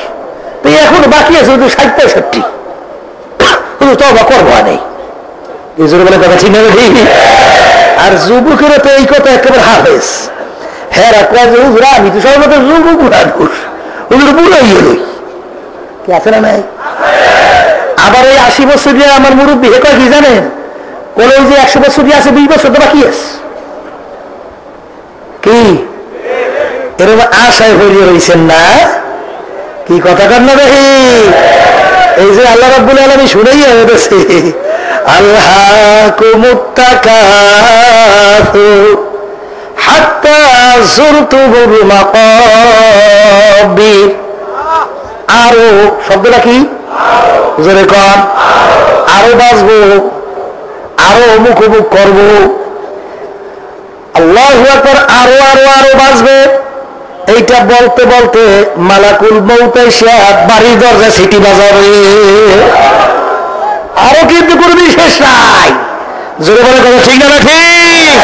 তো এখন বাকি আছে হুজুর 60-65, হুজুর তো অবাক করবো নেই। হুজুর বলে কথা ঠিক নেবে ঠিক। আর যুবকেরও তো এই কথা একেবারে হাফেজ, হ্যাঁ রাখা যে হুজুর আমি তো সর্বত্র যুবক মানুষ, হুজুর বুড়াই এলোই কি আছে না নাই? আবার এই 80 বছর দিয়ে আমার মুরব্বী হে কয় কি জানেন? বলে ওই যে 100 বছর দিয়ে আছে, 20 বছর তো বাকি আছে। কি এরকম আশায় ভরিয়ে রয়েছেন না? কি কথা কান না দেখি? এই যে আল্লাহ রাব্বুল আলামিন শুনেই হয়েছে, আল্লাহকুমুত তাকাসুর হাত্তা যুরতুমুল মাকাবির। আরো শব্দটা কি? জোরে কন। আরো বাঁচবো, আরো অমুক অমুক করবো, আল্লাহু আকবার, আরো আরো আরো বাঁচবে। এইটা বলতে বলতে মালাকুল মউত এসে বাড়ির দরজা সিটি বাজাবে। আরো কিন্তু কোনো বিশেষ নাই। জোরে বলে কথা ঠিক না ঠিক?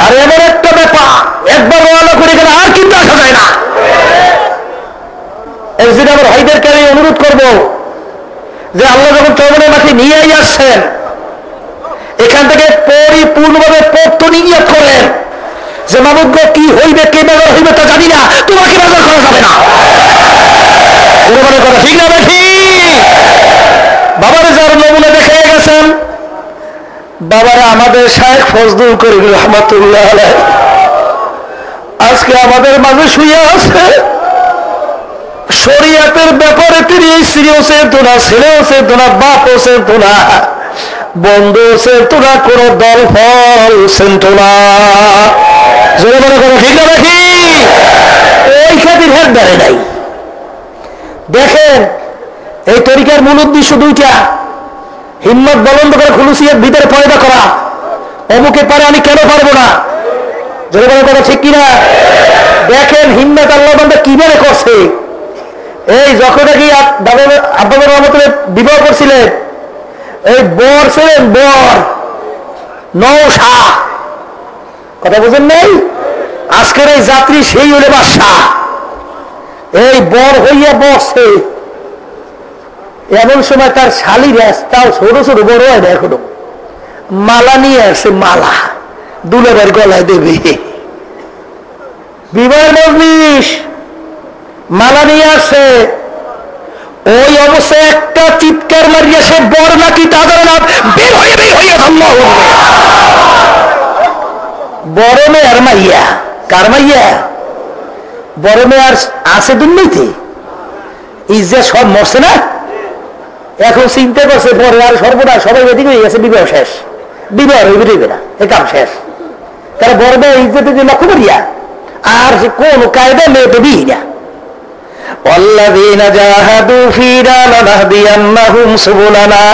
আর এমন একটা ব্যাপার, একবার ওয়ালা করে গেলে আর কিন্তু আসা যায় না। একদিন আমার ভাইদেরকে আমি অনুরোধ করবো যে আল্লাহ যখন চরমনের মাঠে নিয়েই আসছেন, এখান থেকে পরিপূর্ণভাবে পড়তে নিয়ত করেন যে মানব কি হইবে, কে বেজার হইবে তা জানি না, তোমাকে বেজার করা যাবে না। কথা ঠিক না ঠিক? বাবারা যার নমুনা দেখে গেছেন, বাবারা আমাদের শায়েখ ফজলুল করিম রহমাতুল্লাহ আলাইহি আজকে আমাদের মাঝে শুয়ে আছে। শরীয়তের ব্যাপারে তিনি স্ত্রীও চেনতো না, ছেলেও চেনতো না, বাপও চেনতো না, বন্ধুও চেনতো না, কোন দল ফল চেনতো না। জোরে মনে করো ঠিক না দেখি? ওই খাতির হাত দাঁড়ে নাই। দেখেন এই তরিকার মূল উদ্দেশ্য দুইটা, হিম্মত বলন্দ করে খুলুসিয়ার ভিতরে পয়দা করা। অমুকে পারে আমি কেন পারবো না? জোরে মনে করো ঠিক কিনা? দেখেন হিম্মত আল্লাহ বান্দা কিভাবে করছে। এই যখন নাকি আব্বাদের রহমতুল্লাহ বিবাহ করছিলেন, এই বর ছিলেন বর নৌশা, কথা বুঝেন নাই? আজকের এই যাত্রী সেই হলে বাদশাহ। এই বর হইয়া বসছে, এমন সময় তার শালি তাও ছোট ছোট বড় হয় না এখনো, মালা নিয়ে আসছে, মালা দুলাভাইয়ের গলায় দেবে। বিবাহের মজলিস, মালা নিয়ে আসছে। ওই অবস্থায় একটা চিৎকার মারিয়া সে বর নাকি তাদের না বের হয়ে আল্লাহ বড় মেয়ার মাইয়া। কার মাইয়া? বড় মেয়ার আছে দুর্নীতি, ইজ্জত সব মরছে না। এখন চিন্তা করছে পরে আর সর্বনাশ, সবাই এদিকে হয়ে গেছে, বিবাহ শেষ, বিবাহ হইবে না, এ কাম শেষ। তারা বড় মেয়ের ইজ্জত লক্ষ্য করিয়া আর কোন কায়দা মেয়ে তো দিই না। والذين جاهدوا فينا لنهدينهم سبلنا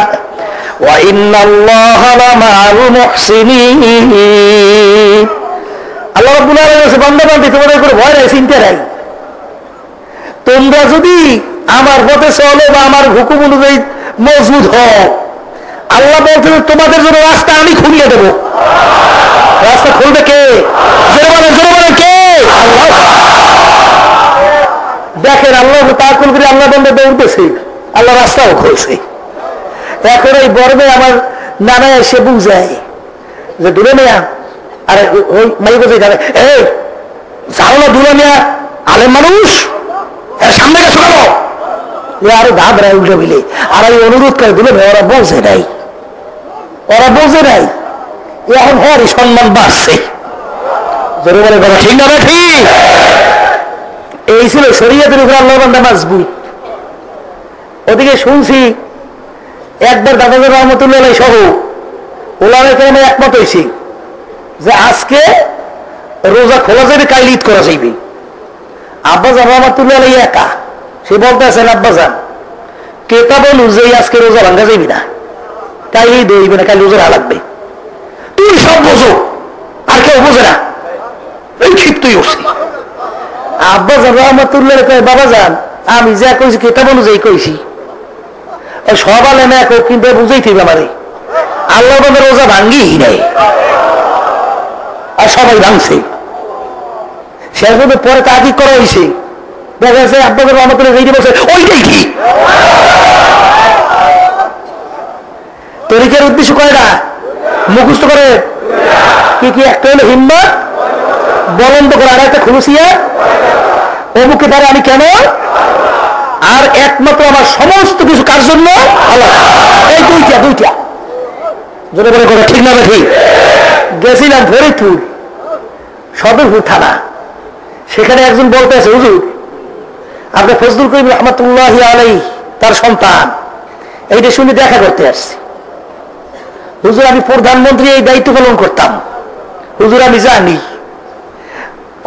وإن الله لمع المحسنين। আল্লাহ রাব্বুল আলামিন বলেছে, বান্দা বান্দি তোমাদের উপর ভয় নাই, চিন্তা নাই। তোমরা যদি আমার পথে চলো বা আমার হুকুম অনুযায়ী মজবুত হও, আল্লাহ বলতে তোমাদের জন্য রাস্তা আমি খুলিয়ে দেব। রাস্তা খুলবে কে? জোরে বলে কে? আল্লাহ। দেখেন আল্লাহ তাকুল করে আল্লাহ বন্ধ দৌড়তেছে, আল্লাহ রাস্তাও খুলছে। এখন ওই বর্বে আমার নানা এসে বুঝায় যে দূরে নেয়া, আরে ওই মাই কোথায় যাবে, এই যাও না দূরে নেয়া, আলেম মানুষ সামনে গেছো কেন? আরো ঘাবড়ায় উল্টে মিলে আর ওই অনুরোধ করে দূরে নেই, ওরা বোঝে নাই, ওরা বোঝে নাই। এখন হরই সম্মান বাড়ছে। জোরে বলে কথা ঠিক না ঠিক? এই ছিল শরীয়তের উপর আল্লাহ বান্দা মজবুত। ওদিকে শুনছি একবার দাদাদের রহমতুল্লাহ সহ ওলামায়ে কেরাম একমত হয়েছি যে আজকে রোজা খোলা যাবে, কাল ঈদ করা যাইবে। আব্বাজান রহমতুল্লাহ একা, সে বলতে আছেন আব্বাজান কেতা বলু যে আজকে রোজা ভাঙ্গা যাইবি না, কাল ঈদ হইবে না, কাল রোজা লাগবে। তুই সব বোঝো আর কেউ বোঝে না, এই ক্ষিপ্তই উঠছি। আব্বাজান রহমতুল্লাহ কয়, বাবা যান আমি যা কইছি কেতাব অনুযায়ী কইছি, সব আলেম এক, কিন্তু বুঝাইতে আমারে আল্লাহ বান্দা রোজা ভাঙ্গি নাই, আর সবাই ভাঙছে। শেষ পর্যন্ত পরে তাকিদ করা হয়েছে, দেখা যাচ্ছে আব্বাজান রহমতুল্লাহ এইটা বলছে ওইটাই কি। তরিকার উদ্দেশ্য কয়টা? মুখস্থ করে কি কি? একটা হলো হিম্মত বলন্দ করে, আর একটা খুলুসিয়া অমুকে দ্বারা আমি কেন, আর একমাত্র আমার সমস্ত কিছু কার জন্য আল্লাহ। এই দুইটা যদি বলে করে ঠিক না ঠিক? গেছিলাম ফরিদপুর সদরপুর থানা, সেখানে একজন বলতে আছে, হুজুর আপনি ফজলুল করিম রহমতুল্লাহি আলাইহি তার সন্তান, এইটা শুনে দেখা করতে আসছি। হুজুর আমি প্রধানমন্ত্রী এই দায়িত্ব পালন করতাম, হুজুর আমি জানি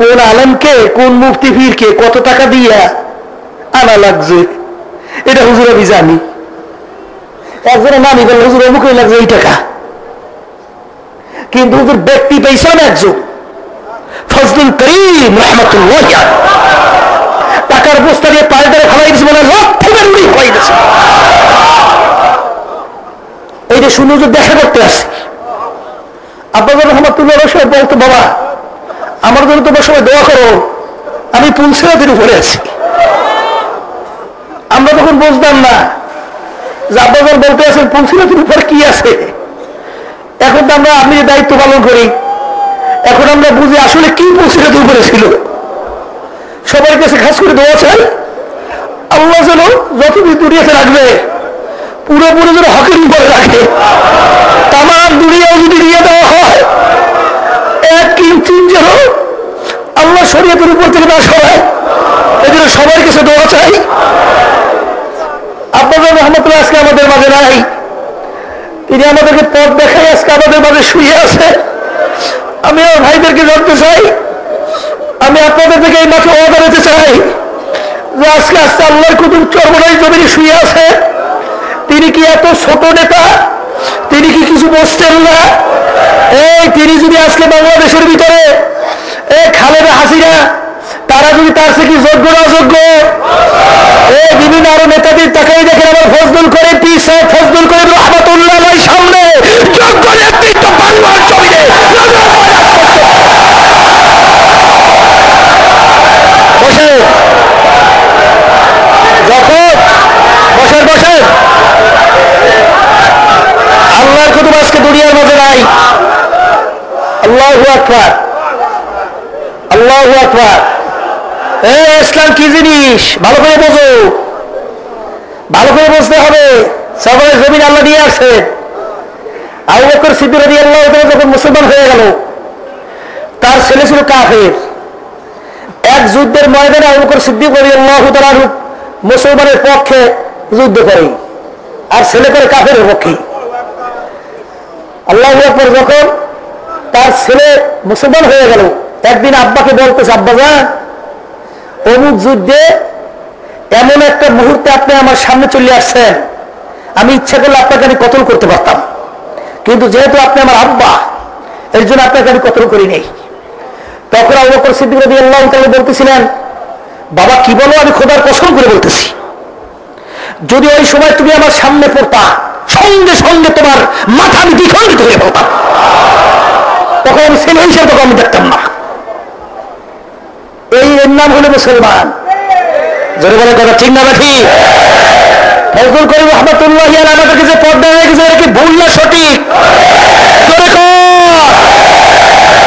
কোন আলেমকে কোন মুফতি পীরকে কত টাকা দিয়া আনা লাগছে, এটা হুজুর আমি জানি। একজনের নামই বলল হুজুর অমুকই লাগছে এই টাকা, কিন্তু হুজুর ব্যক্তি পেয়েছেন একজন ফজলুল করিম রহমতুল্লাহ, টাকার বস্তা দিয়ে পায়ে ধরে ফেলাই দিয়েছে, বলে লক্ষ ফেলাই দিয়েছে। এইটা শুনে হুজুর দেখা করতে আসছে। আব্বাজান রহমতুল্লাহ বলতো, বাবা আমার জন্য তোমার সবাই দোয়া করো, আমি পুলসিরাতের উপরে আছি। আমরা তখন বুঝতাম না যে আব্বাজান বলতে আছেন পুলসিরাতের উপর কি আছে। এখন তো আমরা আমি দায়িত্ব পালন করি, এখন আমরা বুঝি আসলে কি পুলসিরাতের উপরে ছিল। সবার কাছে খাস করে দোয়া চাই, আল্লাহ যেন যতদিন দুনিয়াতে রাখবে পুরোপুরি যেন হকের উপরে রাখে। তাম দুনিয়াও যদি দিয়ে দেওয়া হয় এক ইঞ্চি যেন আল্লাহ শরীয়তের উপর থেকে না সরায়। এই জন্য সবার কিছু দোয়া চাই। আব্বাজান রহমতুল্লাহ আজকে আমাদের মাঝে নাই, তিনি আমাদেরকে পথ দেখাই আজকে আমাদের মাঝে শুয়ে আছে। আমি আমার ভাইদেরকে জানতে চাই, আমি আপনাদের থেকে এই মাঠে ওয়াদা দিতে চাই যে আজকে আজকে আল্লাহর কুতুব চরমনাই জমিনে শুয়ে আছে। তিনি কি এত ছোট নেতা? তিনি কি কিছু বসছেন না? তিনি যদি আজকে বাংলাদেশের ভিতরে খালেদা হাসিনা, তারা যদি তার থেকে যোগ্য না যোগ্য, বিভিন্ন আরো নেতাদের তাকাই দেখেন, আমার ফজলুল করিম পীর সাহেব ফজলুল করিম রহমাতুল্লাহ সামনে যোগ্য নেতৃত্ব বাংলার জমিনে বসে যখন বসেন আল্লাহর কুতুব আজকে দুনিয়ার মাঝে নাই। আল্লাহু আকবার, আল্লাহু আকবার। ইসলাম কি জিনিস ভালো করে বোঝো, ভালো করে বুঝতে হবে। সবাই জমিন আল্লাহ দিয়ে আসছে। আবু বকর সিদ্দিক রাদিয়াল্লাহু তাআলা যখন মুসলমান হয়ে গেল, তার ছেলে ছিল কাফের। এক যুদ্ধের ময়দানে আবু বকর সিদ্দিক রাদিয়াল্লাহু তাআলা মুসলমানের পক্ষে যুদ্ধ করে, আর ছেলে করে কাফেরের পক্ষে। আল্লাহু আকবার। যখন তার ছেলে মুসলমান হয়ে গেল, একদিন আব্বাকে বলতেছে, আব্বাজান অমুক যুদ্ধে এমন একটা মুহূর্তে আপনি আমার সামনে চলে আসছেন, আমি ইচ্ছা করলে আপনাকে আমি কতল করতে পারতাম, কিন্তু যেহেতু আপনি আমার আব্বা, এর জন্য আপনাকে আমি কতল করি নেই। তখন আবু বকর সিদ্দিক রাদিয়াল্লাহু তাআলা বলতেছিলেন, বাবা কি বলো, আমি খোদার কসম করে বলতেছি, যদি ওই সময় তুমি আমার সামনে পড়তা, সঙ্গে সঙ্গে তোমার মাথা আমি দ্বিখণ্ডিত হয়ে পড়তাম। তখন আমি ছেলে হিসেবে তখন আমি দেখতাম না। এই এর নাম হলো মুসলমান। জোরে বলে কথা ঠিক না ঠিক? ফজলুল করিম রহমাতুল্লাহ আমাদেরকে যে পর্দা রেখেছে, এটা কি ভুল না সঠিক? জোরে কর।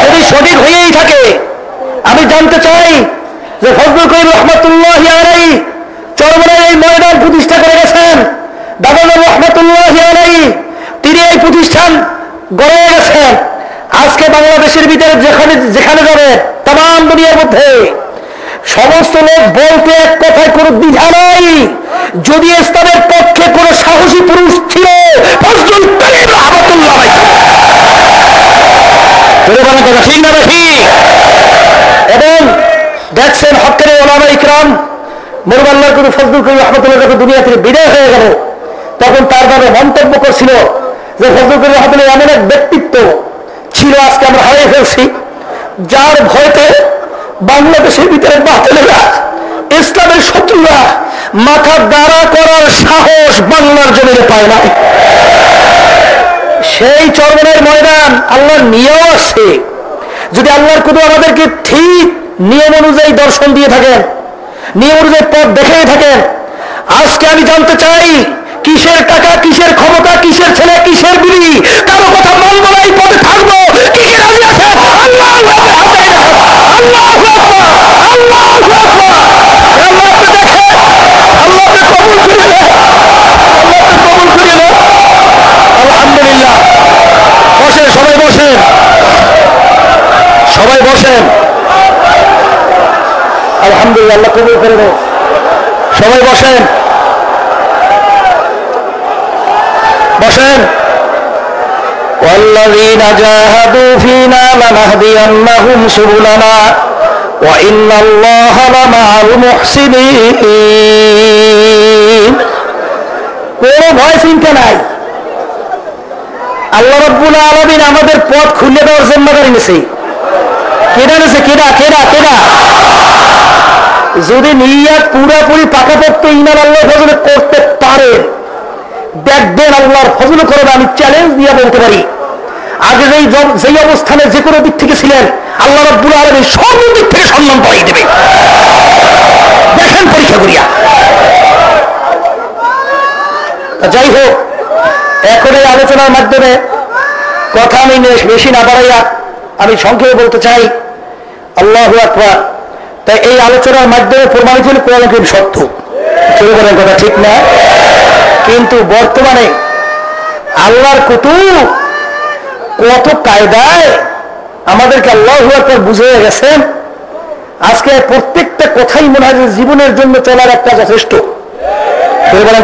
যদি সঠিক হয়েই থাকে, আমি জানতে চাই যে ফজলুল করিম রহমাতুল্লাহ আলাইহি চরমনায় এই ময়দান প্রতিষ্ঠা করে গেছেন। দাদাজান রহমাতুল্লাহ আলাইহি তিনি এই প্রতিষ্ঠান গড়ে গেছেন। আজকে বাংলাদেশের ভিতরে যেখানে যাবে, তাম দুনিয়ার মধ্যে সমস্ত লোক বলতে এক কথায় কোনো দ্বিধা নাই, যদি ইসলামের পক্ষে কোন সাহসী পুরুষ ছিল ফজলুল করিম রহমাতুল্লাহ কথা ঠিক না ঠিক? এবং দেখছেন হক্কের ওলামা ইকরাম মুরবাল্লাহ করে ফজলুল করিম রহমাতুল্লাহ যখন দুনিয়া থেকে বিদায় হয়ে গেল, তখন তার ব্যাপারে মন্তব্য করছিল যে ফজলুল করিম রহমাতুল্লাহ এমন এক ব্যক্তিত্ব ছিল আজকে আমরা হারিয়ে ফেলছি, যার ভয়তে বাংলাদেশের ভিতরে বাতিলেরা, ইসলামের শত্রুরা মাথা দাঁড়া করার সাহস বাংলার জমিনে পায় না। সেই চরমনাইয়ের ময়দান আল্লাহর নিয়ম আছে। যদি আল্লাহর কুতুব আমাদেরকে ঠিক নিয়ম অনুযায়ী দর্শন দিয়ে থাকেন, নিয়ম অনুযায়ী পথ দেখিয়ে থাকেন, আজকে আমি জানতে চাই কিসের টাকা, কিসের ক্ষমতা, কিসের ছেলে, কিসের বিবি, কারো কথা মানব না, এই পথে থাকবো। কি কি রাজি আছে? আল্লাহু আকবার, আল্লাহু আকবার, আল্লাহু আকবার। আল্লাহ আপনি দেখেন, আল্লাহ আপনি কবুল করে নেন, আল্লাহ আপনি কবুল করে নেন। আলহামদুলিল্লাহ। বসেন, সবাই বসেন, সবাই বসেন। আলহামদুলিল্লাহ, আল্লাহ কবুল করে নেন। সবাই বসেন, বসেন। والذين جاهدوا فينا لنهدينهم سبلنا وإن الله لمع المحسنين। কোনো ভয় চিন্তা নাই। আল্লাহ রাব্বুল আলামিন আমাদের পথ খুলে দেওয়ার জিম্মাদারি নিয়েছে। কেডা নিয়েছে? কেডা কেডা কেডা? যদি নিয়ত পুরোপুরি পাকাপোক্ত ঈমান আল্লাহর ফজলে করতে পারেন, দেখবেন আল্লাহর ফজল করবে। আমি চ্যালেঞ্জ দিয়ে বলতে পারি, আগে যেই অবস্থানে যে কোনো দিক থেকে ছিলেন, আল্লাহ রাব্বুল আলামিন সর্বদিক থেকে সম্মান পাইয়ে দেবে। দেখেন পরীক্ষা করিয়া। যাই হোক, এখন এই আলোচনার মাধ্যমে কথা আমি বেশি না বাড়াইয়া আমি সংক্ষেপে বলতে চাই, আল্লাহু আকবার। তাই এই আলোচনার মাধ্যমে প্রমাণিত হল কোরআন কারীম সত্য। কেউ বলেন কথা ঠিক না? কিন্তু বর্তমানে আল্লাহর কুতুব কত কায়দায় আমাদেরকে আল্লাহু আকবার বুঝিয়ে গেছেন আজকে প্রত্যেকটা কথাই মনে হয় জীবনের জন্য চলার একটা যথেষ্ট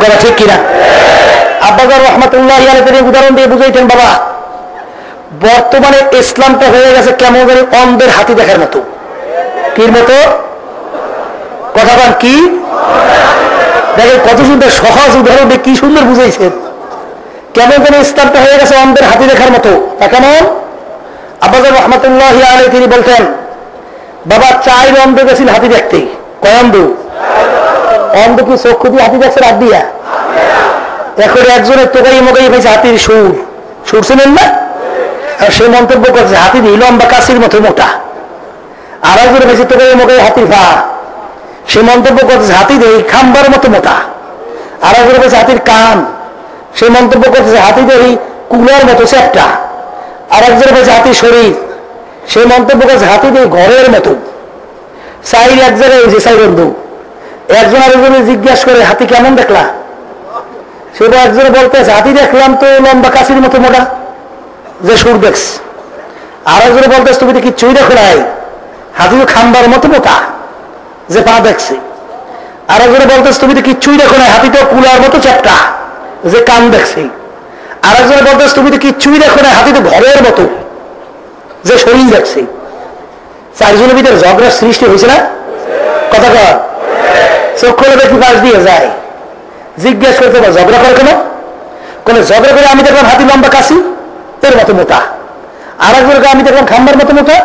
কথা, ঠিক কিনা? আব্বাজার রহমতুল্লাহ তিনি উদাহরণ দিয়ে বুঝাইতেন, বাবা বর্তমানে ইসলামটা হয়ে গেছে কেমন জানি অন্ধের হাতি দেখার মতো। কির মতো? কথা বল কি? দেখেন কত সুন্দর সহজ উদাহরণ দিয়ে কি সুন্দর বুঝাইছেন। কেমন জানি ইসলামটা হয়ে গেছে অন্ধের হাতি দেখার মতো। তা কেমন? আব্বাজার রহমতুল্লাহ আলাইহি তিনি বলতেন, বাবা 4 অন্ধ গেছিল হাতি দেখতে। কয় অন্ধ? অন্ধ কি চক্ষু দিয়ে হাতি দেখছে রাত দিয়া? এখন একজনের তোকাই মোকাই পেয়েছে হাতির সুর। সুর শুনেন না? আর সে মন্তব্য করছে হাতি দিয়ে লম্বা কাশির মতো মোটা। আর একজনের পেয়েছে তোকাই মোকাই হাতির পা। সে মন্তব্য করছে হাতি দিয়ে খাম্বার মতো মোটা। আর একজনের পেয়েছে হাতির কান। সে মন্তব্য করছে হাতি দিয়ে কুলার মতো চ্যাপটা। আর একজনের পেয়েছে হাতির শরীর। সে মন্তব্য করছে হাতি দিয়ে ঘরের মতো। সাইর এক জায়গায় হয়েছে সাই বন্ধু। একজন আরেকজনে জিজ্ঞাসা করে হাতি কেমন দেখলা? সেটা একজনে বলতেছে হাতি দেখলাম তো লম্বা কাশির মতো মোটা, যে সুর দেখছ। আর একজনে বলতেছে তুমি তো কিচ্ছুই দেখো নাই, হাতি তো খাম্বার মতো মোটা, যে পা দেখছে। আর একজনে বলতেছে তুমি তো কিচ্ছুই দেখো নাই, হাতি তো কুলার মতো চ্যাপটা, যে কান দেখছে। আর একজনে বলতেছে তুমি তো কিচ্ছুই দেখো নাই, হাতি তো ঘরের মতো, যে শরীর দেখছে। 4 জনের ভিতরে ঝগড়ার সৃষ্টি হয়েছে না? কথা কর। চক্ষু ব্যক্তি পাশ দিয়ে যায়, জিজ্ঞেস করতে পারে ঝগড়া করে কেন? কোন ঝগড়া করে আমি দেখলাম হাতি লম্বা কাশি এর মতো মোটা। আর একজনকে আমি দেখলাম খাম্বার মতো মোটা।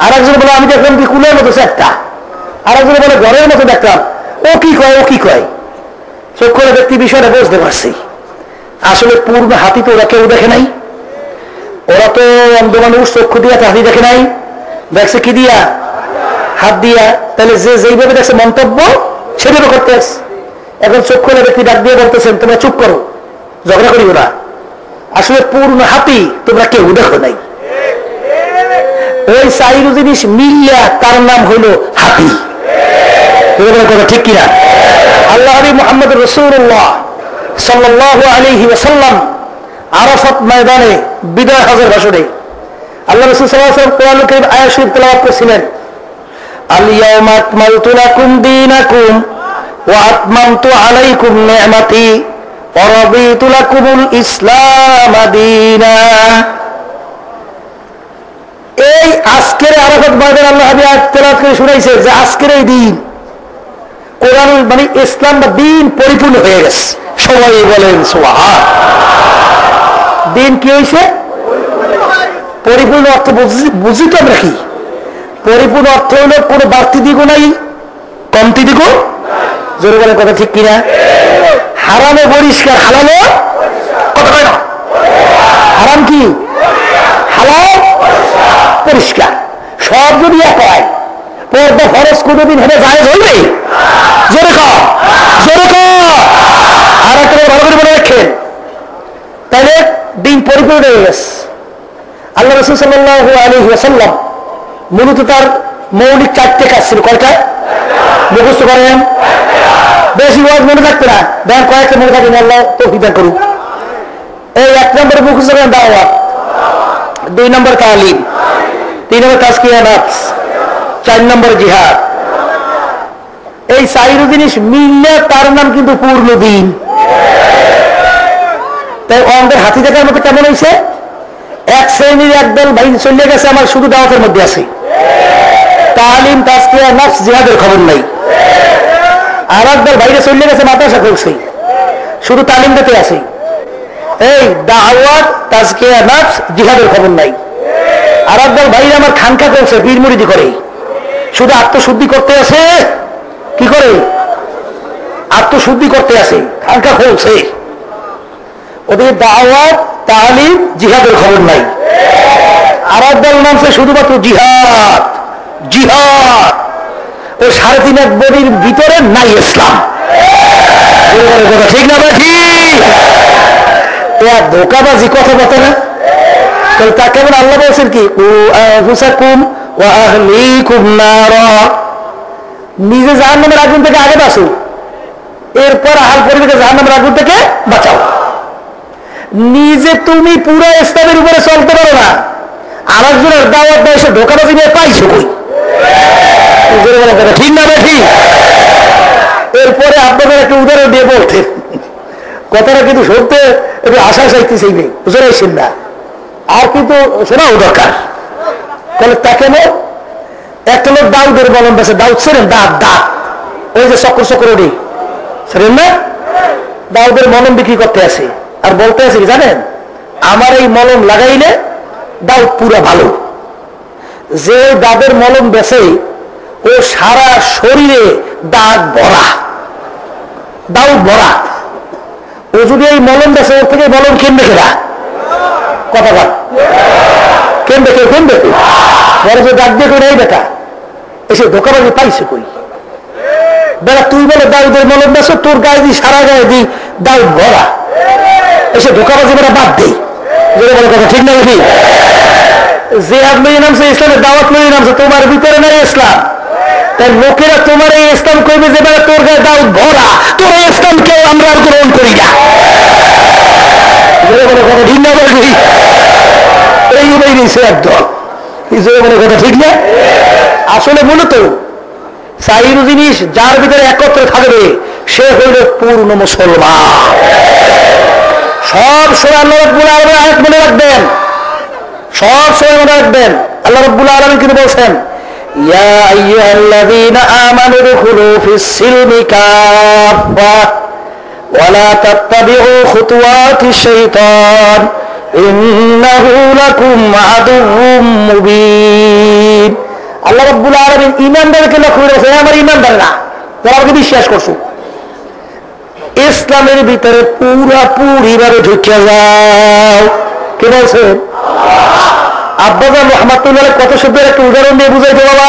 আর একজন বলে আমি দেখলাম কি কুলের মতো চ্যাপটা। আর একজন বলে ঘরের মতো দেখলাম। ও কি কয়, ও কি কয়? চক্ষু ব্যক্তি বিষয়টা বুঝতে পারছি। আসলে পূর্ব হাতি তো ওরা কেউ দেখে নাই। ওরা তো অন্ধ মানুষ, চক্ষু দিয়া হাতি দেখে নাই। দেখছে কি দিয়া? হাত দিয়া। তাহলে যে যেইভাবে দেখছে মন্তব্য সেভাবে করতে। এখন চক্ষু ব্যক্তি ডাক দিয়ে বলতেছেন তোমরা চুপ করো, ঝগড়া করিও না। আসলে পূর্ণ হাতি তোমরা কেউ দেখো নাই। ওই 4 জিনিস মিলিয়া তার নাম হইল হাতি। কথা ঠিক কিনা? আল্লাহ নবী মুহাম্মদ রাসূলুল্লাহ সাল্লাল্লাহু আলাইহি ওয়াসাল্লাম আরাফাত ময়দানে বিদায় হজের ভাষণে আল্লাহ রাসূল সাল্লাল্লাহু আলাইহি ওয়াসাল্লাম কোরআনুল কারীম আয়াত শরীফ তেলাওয়াত করছিলেন। আল ইয়াউমা আকমালতু লাকুম দীনাকুম ওয়া আতমামতু আলাইকুম নি'মাতি ওয়া রাদিতু লাকুমুল ইসলাম দীনা। এই আজকের আরাফাত ময়দানে আল্লাহ নবী আয়াত তেলাওয়াত করে শুনাইছে যে আজকের এই দিন কোরআন মানে ইসলাম বা দিন পরিপূর্ণ হয়ে গেছে। সবাই বলেন সুবহান। দিন কি হয়েছে? পরিপূর্ণ অর্থ বুঝি তো আমরা কি? পরিপূর্ণ অর্থ হলো কোনো বাড়তি দিকও নাই, কমতি দিকও। জোরে বলেন কথা ঠিক কিনা? হারামে পরিষ্কার, হালালে কথা কয় না। হারাম কি? হালাল পরিষ্কার। সব যদি এক হয়, পর্দা ফরজ কোনদিন হেরে যায় হইবে? জোরে কর, জোরে কর। আর একটা ভালো করে মনে রাখেন, তাহলে দিন পরিপূর্ণ হয়ে গেছে। আল্লাহ রাসূল সাল্লাল্লাহু আলাইহি ওয়াসাল্লাম মূলত তার মৌলিক 4টে কাজ ছিল। কয়টা? মুখস্থ করেন। বেশি ওয়াজ মনে থাকবে না, দেন কয়েকটা মনে থাকেন, আল্লাহ তৌফিক দান করুন। এই 1 নম্বরে মুখস্থ করেন দাওয়াত, 2 নম্বর তালিম, 3 নম্বর তাজকিয়া নফস, 4 নম্বর জিহাদ। এই 4 জিনিস মিললে তার নাম কিন্তু পূর্ণ দিন। তাই আমাদের হাতি দেখার মতো কেমন হয়েছে? এক শ্রেণীর একদল ভাই চলে গেছে, আমার শুধু দাওয়াতের মধ্যে আছে, তালিম তাজকিয়া নফস জিহাদের খবর নাই। আর একদল বাইরে চলে গেছে, মাদ্রাসা করছে, শুধু তালিম দিতে আছে। এই দাওয়াত তাজকিয়া নফস জিহাদের খবর নাই। আর একদল বাইরে আমার খানকা করছে, পীর মুরিদি করে, শুধু আত্মশুদ্ধি করতে আছে। কি করে? আত্মশুদ্ধি করতে আছে, খানকা খুলছে। ওদের দাওয়াত তালিম জিহাদের খবর নাই। আর একদল নামছে শুধুমাত্র জিহাদ, জিহাদ। ও 3.5 বডির ভিতরে নাই ইসলাম। ঠিক না ভাই? ধোকাবাজি কথা বলতে না। তাহলে তা কেমন? আল্লাহ বলছেন কি নিজে জাহান্নামের আগুন থেকে আগে বাঁচো, এরপর আহাল পরিবেশে জাহান্নামের আগুন থেকে বাঁচাও। নিজে তুমি পুরো ইসলামের উপরে চলতে পারো না, আরেকজনের দাওয়াত দেয়, সে ধোকাবাজি নিয়ে পাইছো কই? ঠিক না ঠিক? এরপরে আপনাদের একটা উদাহরণ দিয়ে বলতেন, কথাটা কিন্তু শুনতে একটু আশা চাইতেছেই নেই, বুঝেছেন না? আর কিন্তু শোনাও দরকার। তাহলে তা কেন? একটা লোক দাউদের মলম বেছে, দাউদ ছিলেন, দাঁত দাঁত ওই যে চক্র চক্র ওডি ছিলেন না, দাউদের মলম বিক্রি করতে আসে আর বলতে আছে কি জানেন, আমার এই মলম লাগাইলে দাউদ পুরো ভালো। যে দাঁতের মলম বেছে ও সারা শরীরে দাঁত ভরা, দাউদ ভরা। ও যদি এই মলম বেছে ওর থেকে মলম কিনবে কেনা, কথা বল, কিনবে কেউ, কিনবে বড় যে ডাক দিয়ে কই নাই বেটা, এসে ধোকাবাজি পাইছে কই বেটা, তুই বলে দাউদের মলম বেছো, তোর গায়ে দি সারা গায়ে দি দাউদ ভরা, এসে ধোকাবাজি বেটা বাদ দেই। বলে কথা ঠিক না ঠিক? যে আপনি নামছে ইসলামের দাওয়াত লই নামছে, তোমার ভিতরে নাই ইসলাম, তাই লোকেরা তোমার এই ইসলাম কইবে যে বেটা তোর গায়ে দাউদ ভরা, তোর এই ইসলামকে আমরা আর গ্রহণ করি না। কথা ঠিক না বলি? এই নিছে একদল, বলে কথা ঠিক না? আসলে মূলত চাইর জিনিস যার ভিতরে একত্রে থাকবে সে হইল পূর্ণ মুসলমান। সব সময় আল্লাহ রাব্বুল আলামিন আয়াত মনে রাখবেন, সব সময় মনে রাখবেন। আল্লাহ রাব্বুল আলামিন কিন্তু বলছেন, ইয়া আইয়ুহাল্লাযীনা আমানু দুখুলু ফিস সিলমি কাফা ওয়া লা তাত্তাবিউ খুতুওয়াতিশ শাইতান ইন্নাহু লাকুম আদুউম মুবিন। আল্লাহ রাব্বুল আলামিন ঈমানদারকে লক্ষ্য করেছে, আমার ঈমানদাররা যারা আমাকে বিশ্বাস করছো, ইসলামের ভিতরে পুরাপুরি ভাবে ঢুকে যাও। কে বলছেন? আব্বাজান রহমাতুল্লাহ কত সুন্দর একটা উদাহরণ দিয়ে বুঝাইতে বাবা।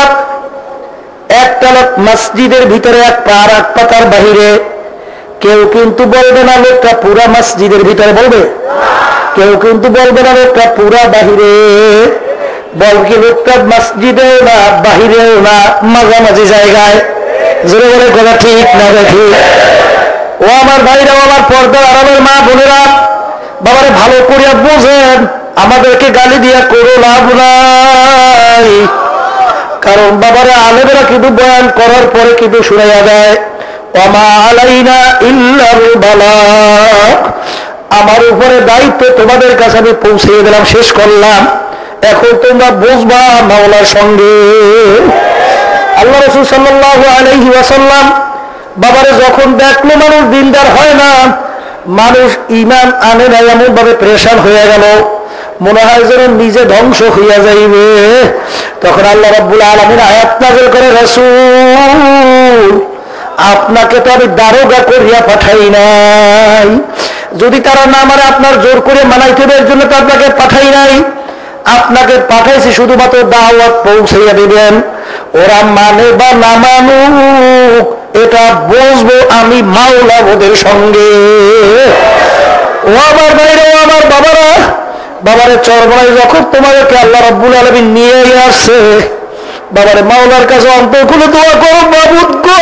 একটা লোক মসজিদের ভিতরে এক পা আর এক পা তার বাহিরে, কেউ কিন্তু বলবে না লোকটা পুরা মসজিদের ভিতরে, বলবে কেউ কিন্তু বলবে না লোকটা পুরা বাহিরে, বলকি লোকটা মসজিদেও না বাহিরেও না, মাঝামাঝি জায়গায়। জোরে বলে কথা ঠিক না দেখি? ও আমার ভাইরা, আমার পর্দার আড়ালের মা বোনেরা, বাবারে ভালো করিয়া বোঝেন, আমাদেরকে গালি দিয়া করো লাভ নাই। কারণ বাবারে আলেমেরা কিন্তু বয়ান করার পরে কিন্তু শুনাইয়া দেয়, ওমা আলাইনা ইল্লাল বালাগ, আমার উপরে দায়িত্ব তোমাদের কাছে আমি পৌঁছে দিলাম, শেষ করলাম, এখন তোমরা বুঝবা মাওলার সঙ্গে। আল্লাহ রাসূল সাল্লাল্লাহু আলাইহি ওয়াসাল্লাম বাবারে যখন দেখলো মানুষ দিনদার হয় না, মানুষ ঈমান আনে না, এমন ভাবে প্রেশান হয়ে গেল, মনে হয় যেন নিজে ধ্বংস হইয়া যাইবে, তখন আল্লাহ রাব্বুল আলামিন আয়াত নাযিল করে, রাসূল আপনাকে তো আমি দারোগা করিয়া পাঠাই নাই, যদি তারা না মানে আপনার জোর করে মানাইতে দেওয়ার জন্য তো আপনাকে পাঠাই নাই, আপনাকে পাঠাইছি শুধুমাত্র দাওয়াত পৌঁছাইয়া দিবেন, ওরা মানে বা না মানুক এটা বুঝবো আমি মাওলা ওদের সঙ্গে। ও আমার ভাইরা, ও আমার বাবারা, বাবারে চরমনায় যখন তোমাদেরকে আল্লাহ রাব্বুল আলামিন নিয়ে আসছে, বাবারে মাওলার কাছে অন্তর খুলে দোয়া করো, মাবুদ গো,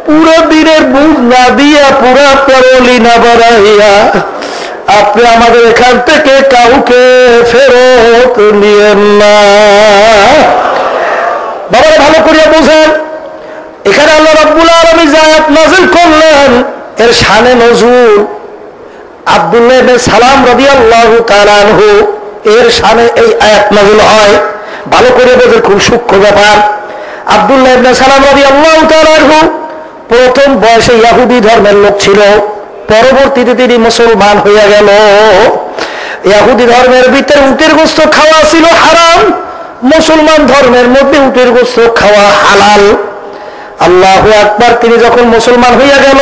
পুরো দিনের বুঝ না দিয়া, পুরা পরলি না বাড়াইয়া আপনি আমাদের এখান থেকে কাউকে ফেরত নিয়েন না। বাবারে ভালো করিয়া বুঝেন, এখানে আল্লাহ রাব্বুল আলামিন যে আয়াত নাযিল করলেন এর শানে নজুল আব্দুল্লাহ ইবনে সালাম রাদিয়াল্লাহু তাআলা আনহু, এর শানে এই আয়াত নাযিল হয়। ভালো করে বোঝেন, খুব সূক্ষ্ম ব্যাপার। আব্দুল্লাহ ইবনে সালাম রাদিয়াল্লাহু তাআলা আনহু প্রথম বয়সে ইহুদি ধর্মের লোক ছিল, পরবর্তীতে তিনি মুসলমান হইয়া গেল। ইহুদি ধর্মের ভিতরে উটের গোশত খাওয়া ছিল হারাম, মুসলমান ধর্মের মধ্যে উটের গোশত খাওয়া হালাল। আল্লাহু আকবার। তিনি যখন মুসলমান হইয়া গেল,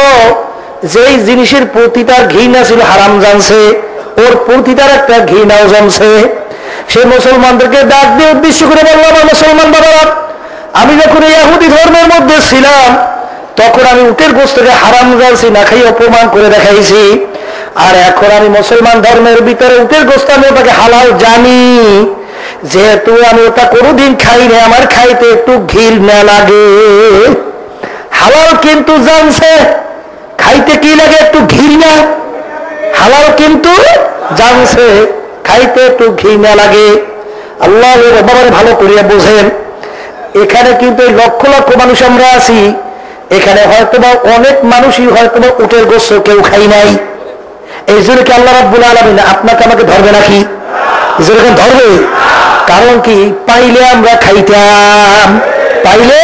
যেই জিনিসের প্রতি তার ঘৃণা ছিল হারাম জানছে, ওর প্রতি তার একটা ঘৃণাও জমছে। সে মুসলমানদেরকে ডাক দিয়ে উদ্দেশ্য করে বলল, আমার মুসলমান বাবারা, আমি যখন ইহুদি ধর্মের মধ্যে ছিলাম তখন আমি উটের গোশতকে হারাম জানছি, না খাই অপমান করে দেখাইছি, আর এখন আমি মুসলমান ধর্মের ভিতরে উটের গোশত আমি ওটাকে হালাল জানি, যেহেতু আমি ওটা কোনোদিন খাই না, আমার খাইতে একটু ঘৃণা লাগে। হালাল কিন্তু জানছে, খাইতে কি লাগে? একটু ঘৃণা। হালাল কিন্তু জানছে, খাইতে একটু ঘৃণা লাগে। আল্লাহ বাবার ভালো করিয়া বোঝেন, এখানে কিন্তু এই লক্ষ লক্ষ মানুষ আমরা আছি, এখানে হয়তোবা অনেক মানুষই হয়তোবা উটের গোস্ত কেউ খাই নাই। এই জন্য কি আল্লাহ রাব্বুল আলামিন আপনাকে আমাকে ধরবে নাকি? যেরকম ধরবে। কারণ কি, পাইলে আমরা খাইতাম, পাইলে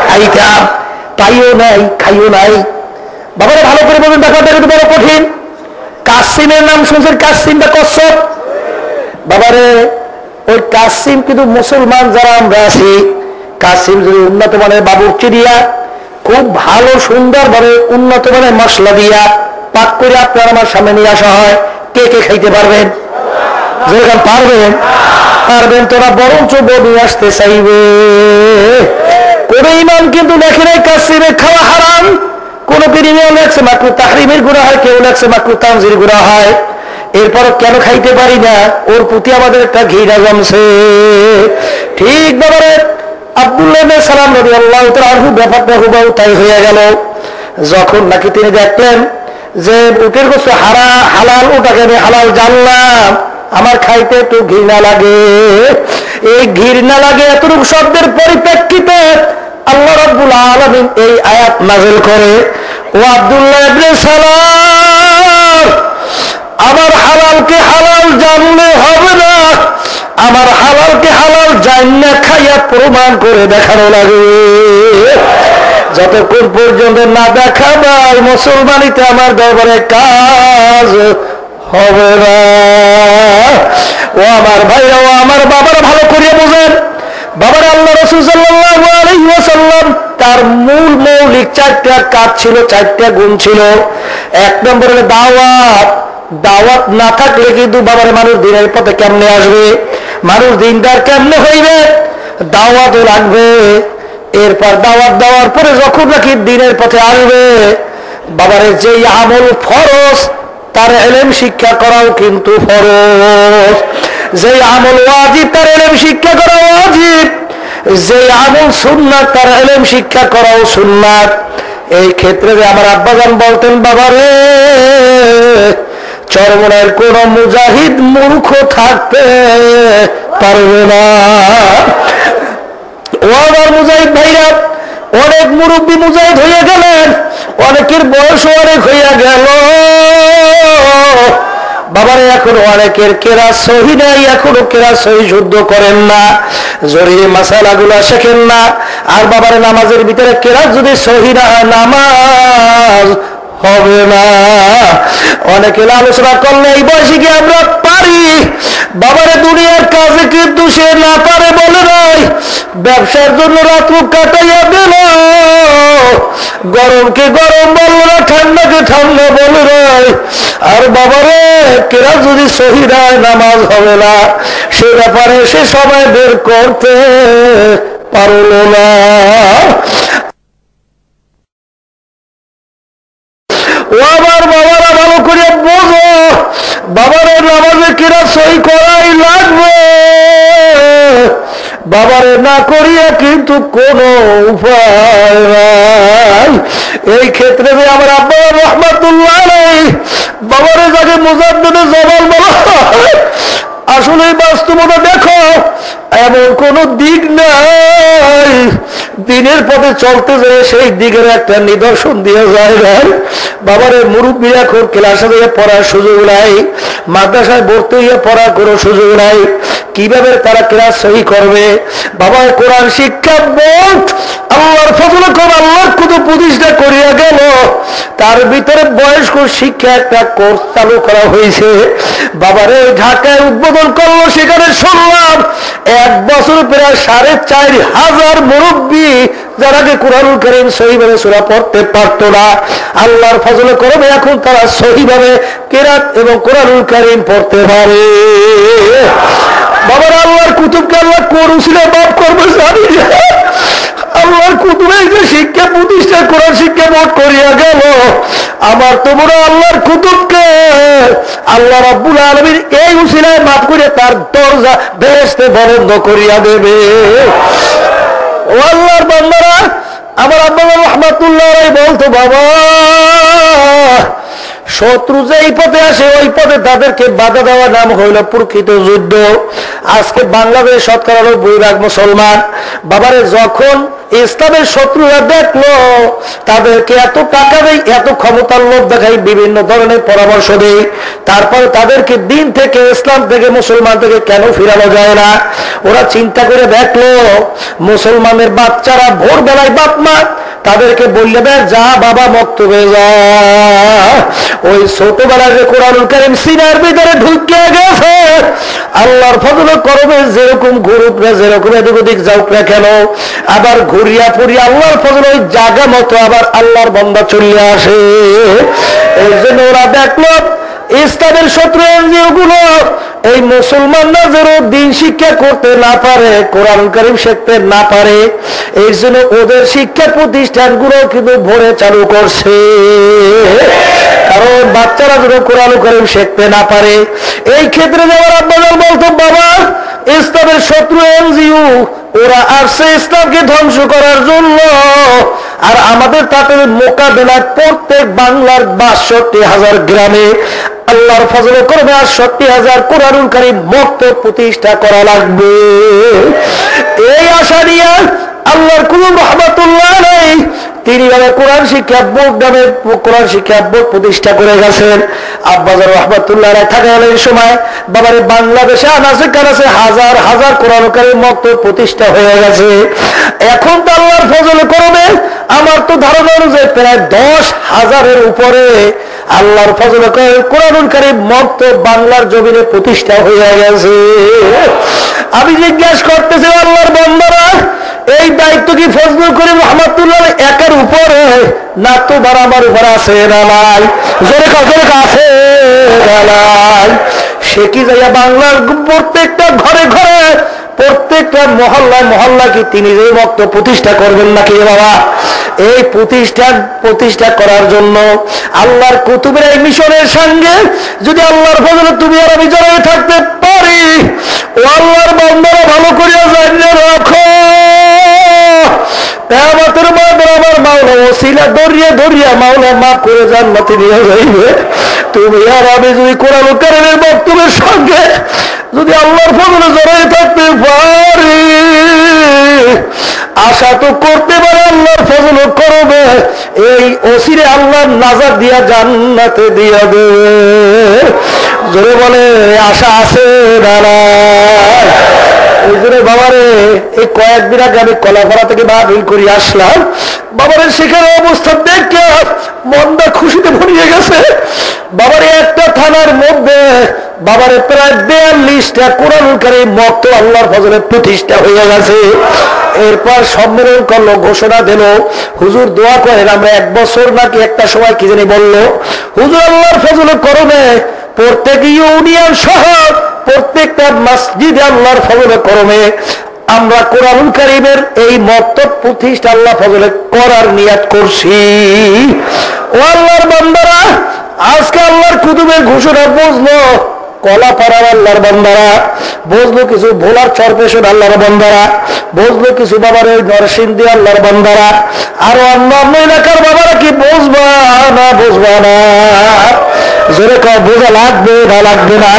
খাইতাম, পাইও নাই, খাইও নাই। বাবারা ভালো করে বলুন, ব্যাপারটা কিন্তু বড় কঠিন। কাসিমের নাম শুনছেন? কাসিমটা কচ্ছপ। বাবারে ওই কাসিম কিন্তু মুসলমান যারা আমরা আছি, কাসিম যদি উন্নত মানের বাবুর্চি দিয়া খুব ভালো সুন্দর ভাবে উন্নত মানের মশলা দিয়া পাক করে আপনার আমার সামনে নিয়ে আসা হয়, কে কে খাইতে পারবেন? যেরকম পারবেন, পারবেন তোরা বরঞ্চ নিয়ে আসতে চাইবে। কোন ইমাম কিন্তু লেখে নাই কাসিমের খাওয়া হারাম। কোন কিরিমেও লেখছে মাকরু তাহরিমের গুনাহ হয়, কেউ লেখছে মাকরু তানজির গুনাহ হয়। এরপর কেন খাইতে পারি না? ওর প্রতি আমাদের একটা ঘৃণা জমছে। ঠিক ব্যাপারে আব্দুল্লাহ ইবনে সালাম রাদিয়াল্লাহু তাআলা আনহু ব্যাপারটা হুবহু তাই হয়ে গেল। যখন নাকি তিনি দেখলেন যে উটের গোশত হালাল, ওটাকে আমি হালাল জানলাম, আমার খাইতে একটু ঘৃণা লাগে। এই ঘৃণা লাগে এতটুকু শব্দের পরিপ্রেক্ষিতে আল্লাহ রাব্বুল আলামিন এই আয়াত নাযিল করে, ও আব্দুল্লাহ ইবনে সালাম, আমার হালালকে হালাল জানলে হবে না, আমার হালালকে হালাল জান্না খাইয়া প্রমাণ করে দেখানো লাগে। যতক্ষণ পর্যন্ত না দেখাবার মুসলমানিতে আমার দরবারে কাজ হবে না। ও আমার ভাইরা, ও আমার বাবারা, ভালো করে বুঝেন। বাবার আল্লাহ রাসূল সাল্লাল্লাহু আলাইহি ওয়াসাল্লাম তার মূল মৌলিক চারটা কাজ ছিল, চারটা গুণ ছিল। এক নম্বরে দাওয়াত। দাওয়াত না থাকলে কিন্তু বাবার মানুষ দিনের পথে কেমনে আসবে? মানুষ দিনদার কেমনে হইবে? দাওয়াতও লাগবে। এরপর দাওয়াত দেওয়ার পরে যখন নাকি দিনের পথে আসবে, বাবারে যে আমল ফরজ তার ইলম শিক্ষা করাও কিন্তু ফরজ। যে আমল ওয়াজিব তার ইলম শিক্ষা করা ওয়াজিব। যে আমল সুন্নাত তার ইলম শিক্ষা করাও সুন্নাত। এই ক্ষেত্রে আমার আব্বাজান বলতেন, বাবারে চরমনার কোন মুজাহিদ মূর্খ থাকতে পারবে না। ও আমার মুজাহিদ ভাইরা, অনেক মুরব্বী মুজাহিদ হইয়া গেলেন, অনেকের বয়স অনেক হইয়া গেল। বাবারে এখনো অনেকের কেরাত সহি নাই, এখনো কেরাত সহি শুদ্ধ করেন না, জরুরি মাসালাগুলো শেখেন না। আর বাবারে নামাজের ভিতরে কেরাত যদি সহি না হয়, নামাজ হবে না। অনেকে আলোচনা করলে এই বয়সে কি আমরা পারি? বাবারে দুনিয়ার কাজে কিন্তু সে না পারে বলে নয়, ব্যবসার জন্য রাত্র কাটাইয়া দিল, গরমকে গরম বলল না, ঠান্ডাকে ঠান্ডা বলে নয়। আর বাবারে কেরা যদি সহি দেয়, নামাজ হবে না। সে ব্যাপারে সে সময় বের করতে পারল না। ও আমার বাবারা, ভালো করে বোঝো, বাবারে নামাজে কিরা সহি করাই লাগবে। বাবারে না করিয়া কিন্তু কোন উপায় নাই। এই ক্ষেত্রে যে আমার আব্বা রহমাতুল্লাহ আলাইহি, বাবারে যাকে মুজাদ্দিদে জামাল বলা হয়, আসলে বাস্তবতা দেখো, এমন কোন দিক নাই দিনের পথে চলতে যায় সেই দিকের একটা নিদর্শন দিয়ে যায় নাই। বাবারে মুরব্বী এখন ক্লাসে দিয়ে পড়ার সুযোগ নাই, মাদ্রাসায় ভর্তি হয়ে পড়ার কোনো সুযোগ নাই। কিভাবে তারা ক্লাস সহি করবে? বাবা কোরআন শিক্ষা বোর্ড আল্লাহর ফজলে কোন আল্লাহর কত প্রতিষ্ঠা করিয়া গেল, তার ভিতরে বয়স্ক শিক্ষা একটা কোর্স চালু করা হয়েছে। বাবারে ঢাকায় উদ্বোধন করলো, সেখানে শুনলাম 1 বছর প্রায় 4,500 মুরব্বী যারা কোরআনুল কারীম সহিভাবে সূরা পড়তে পারতো না, আল্লাহর ফজলে করবে এখন তারা সহিভাবে কিরাত এবং কোরআনুল কারীম পড়তে পারে। বাবার আল্লাহর কুতুবকে আল্লাহ কোন উসিলায় মাফ করবে জানি না। আল্লাহর কুতুবের যে শিক্ষা প্রতিষ্ঠা কোরআন শিক্ষা বোর্ড করিয়া গেল, আমার তোমরা আল্লাহর কুতুবকে আল্লাহ রাব্বুল আলামিন এই উসিলায় মাফ করে তার দরজা বেহেশতে বন্ধ করিয়া দেবে। ও আল্লাহর বান্দারা, আমার আব্বা রহমাতুল্লাহ আলাইহি বলতো, বাবা শত্রু যে এই পথে আসে ওই পথে তাদেরকে বাধা দেওয়ার নাম হইল প্রকৃত যুদ্ধ। আজকে বাংলাদেশ শতকরা 90% মুসলমান। বাবারে যখন ইসলামের শত্রুরা দেখলো তাদেরকে এত টাকা দেয়, এত ক্ষমতার লোভ দেখাই, বিভিন্ন ধরনের পরামর্শ দেয়, তারপরে তাদেরকে দিন থেকে, ইসলাম থেকে, মুসলমান থেকে কেন ফিরানো যায় না? ওরা চিন্তা করে দেখলো মুসলমানের বাচ্চারা ভোরবেলায় বাপ মা তাদেরকে বললে দেয় যা বাবা মক্তবে যা। ওই ছোটবেলায় যে কোরআনুল কারীম সিনার ভিতরে ঢুকিয়ে গেছে, আল্লাহর ফজল করবে যেরকম গ্রুপ না যেরকম এদিক ওদিক যাও না কেন, আবার ঘুরিয়া ফুরিয়া আল্লাহর ফজল ওই জায়গা মতো আবার আল্লাহর বান্দা চলে আসে। এই জন্য ওরা দেখলো ইসলামের শত্রু এনজিওগুলো এই মুসলমানরা যেন দিন শিক্ষা করতে না পারে, কোরআন কারীম শিখতে না পারে, এই জন্য ওদের শিক্ষা প্রতিষ্ঠানগুলো কিন্তু ভোরে চালু করছে। কারণ বাচ্চারা যেন কোরআন কারীম শিখতে না পারে। এই ক্ষেত্রে যেমন আপনাদের বলতো বাবা ইসলামের শত্রু এনজিও ওরা আসছে ইসলামকে ধ্বংস করার জন্য, আর আমাদের তাদের মোকাবিলায় প্রত্যেক বাংলার ৬২,০০০ গ্রামে আল্লাহর ফজলে করবে ৬৮,০০০ কোরআনুল কারীম মক্তব প্রতিষ্ঠা করা লাগবে। এই আশা নিয়ে আল্লাহর কুতুব রহমাতুল্লাহ আলাইহি তিনি কোরআন শিক্ষা বোর্ড নামে কোরআন শিক্ষা বোর্ড প্রতিষ্ঠা করে গেছেন। আব্বাজার রহমাতুল্লাহ আলাইহি থাকাকালীন সময় বাবারে বাংলাদেশে আনাচে কানাচে হাজার হাজার কোরআন কারীম মক্তব প্রতিষ্ঠা হয়ে গেছে। এখন তো আল্লাহর ফজলে করবে আমার তো ধারণা অনুযায়ী প্রায় ১০,০০০-এর উপরে আল্লাহর ফজলে কোরআনুল কারীম মক্তব বাংলার জমিনে প্রতিষ্ঠা হয়ে গেছে। আমি জিজ্ঞাসা করতেছি আল্লাহর বান্দারা এই দায়িত্ব কি ফজলুল করিম রহমাতুল্লাহ একার উপরে না তোমার আমার উপর আছে না নাই? জোরে আছে না নাই? সে কি যাইয়া বাংলার প্রত্যেকটা ঘরে ঘরে প্রত্যেকটা মহল্লায় মহল্লা কি তিনি যে মক্তব প্রতিষ্ঠা করবেন নাকি বাবা? এই প্রতিষ্ঠা করার জন্য আল্লাহর কুতুবের এই মিশনের সঙ্গে যদি আল্লাহর ফজলে তুমি আর আমি জড়িয়ে থাকতে পারি, ও আল্লাহর বান্দারা ভালো করিয়া জানিয়ে রাখো কিয়ামতের মাঠে আমার মাওলা ওসিলা দরিয়া দরিয়া মাওলা মাফ করে জান্নাতে নিয়ে যাইবে। তুমি আর আমি যদি কোরআন কারীমের বক্তব্যের সঙ্গে যদি আল্লাহর ফজলে জড়িয়ে থাকতে পারি, আশা তো করতে পারে আল্লাহর ফজল করবে এই ওসিরে আল্লাহর নাজাত দিয়া জান্নাতে দিয়া দেবে। জোরে বলে আশা আছে না? এই জন্য বাবারে এই কয়েকদিন আগে আমি কলাপাড়া থেকে মাহফিল করে আসলাম। বাবারে সেখানে অবস্থা দেখে মনটা খুশিতে ভরিয়ে গেছে। বাবারে একটা থানার মধ্যে বাবারে প্রায় ৪২টা কোরআনুল কারীম মক্তব আল্লাহর ফজলে প্রতিষ্ঠা হয়ে গেছে। এরপর সম্মেলন করলো, ঘোষণা দিল হুজুর দোয়া করেন আমরা ১ বছর নাকি একটা সময় কি জানি বললো হুজুর আল্লাহর ফজলে করবে প্রত্যেক ইউনিয়ন সহ প্রত্যেকটা মসজিদে আল্লাহর ফজলে করবে আমরা কোরআনুল কারীমের এই মক্তব প্রতিষ্ঠা আল্লাহ ফজলে করার নিয়াত করছি। ও আল্লাহর বান্দারা আজকে আল্লাহর কুতুবের ঘোষণা বুঝলো কলাপাড়ার আল্লাহর বান্দারা, বুঝলো কিছু ভোলার চরপেশন আল্লাহর বান্দারা, বুঝলো কিছু বাবার ওই নরসিংদী আল্লাহর বান্দারা, আরো অন্য এলাকার বাবারা কি বুঝবা না? জোরে কয় বোঝা লাগবে না লাগবে না?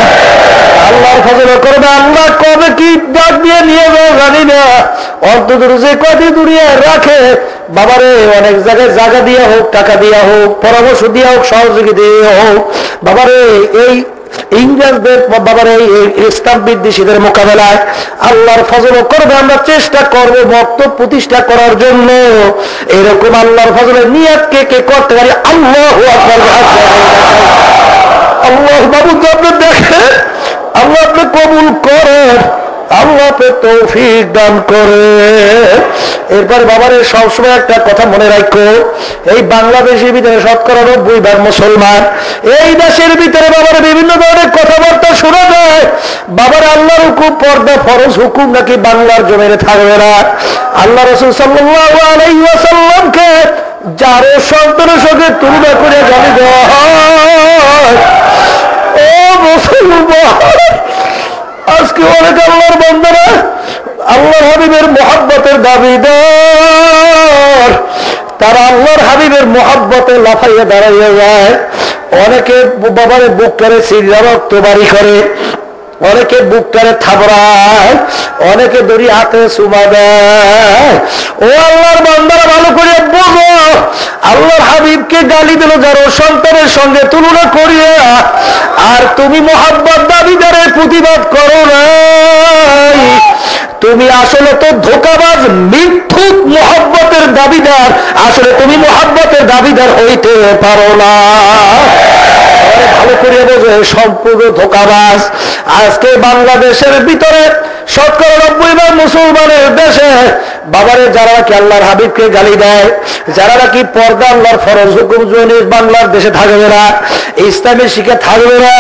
আল্লাহর ফজল করবে আল্লাহ কবে কি ডাক দিয়ে নিয়ে যাও জানি না, অন্তত যে কয়দিন দুনিয়ায় রাখে বাবারে অনেক জায়গায় জায়গা দিয়া হোক, টাকা দিয়া হোক, পরামর্শ দিয়া হোক, সহযোগী দিয়ে হোক বাবারে এই ইংরেজদের বাবারে এই ইসলাম বিদ্বেষীদের মোকাবেলায় আল্লাহর ফজল করবে আমরা চেষ্টা করব মক্তব প্রতিষ্ঠা করার জন্য। এরকম আল্লাহর ফজলের নিয়াত কে করতে পারি? আল্লাহু আকবার। আল্লাহ বাবু আপনি দেখেন, আল্লাহ আপনি কবুল করেন, আল্লাহ আপনি তৌফিক দান করে। এরপর বাবারে সবসময় একটা কথা মনে রাখো, এই বাংলাদেশের ভিতরে শতকরা ৯০% মুসলমান। এই দেশের ভিতরে বাবার বিভিন্ন ধরনের কথাবার্তা শোনা যায় বাবার আল্লাহর হুকুম পর্দা ফরজ হুকুম নাকি বাংলার জমিনে থাকবে না। আল্লাহ রাসূল সাল্লাল্লাহু আলাইহি ওয়াসাল্লামকে যারও সন্তানের সঙ্গে তুলনা করে জানি দেওয়া হয়। ও মুসলমান আজকে অনেক আল্লাহর বান্দারা আল্লাহর হাবিবের মহব্বতের দাবিদার, তারা আল্লাহর হাবিবের মহব্বতে লাফাইয়া দাঁড়াইয়া যায়। অনেকে বাবারে বুকটারে সিরিয়া রক্ত বাড়ি করে, অনেকে বুকটারে থাবড়ায়, অনেকে দড়ি হাতে চুমা দেয়। ও আল্লাহর বান্দারা ভালো করে বোঝো, আল্লাহর হাবিবকে গালি দিল যার সন্তানের সঙ্গে তুলনা করিয়া, আর তুমি মোহাব্বত দাবিদারের প্রতিবাদ করো নাই। তুমি আসলে তো ধোঁকাবাজ, মিথ্যুক মোহাব্বতের দাবিদার। আসলে তুমি মোহাব্বতের দাবিদার হইতে পারো না। ভালো করে বোঝো, সম্পূর্ণ ধোঁকাবাজ। আজকে বাংলাদেশের ভিতরে 90% মুসলমানের দেশে বাবারে যারা কি আল্লাহর হাবিবকে গালি দেয়, যারা নাকি পর্দা আল্লাহর ফরজ হুকুম জনিস বাংলার দেশে থাকবে না, ইসলামী শিক্ষা থাকবে না,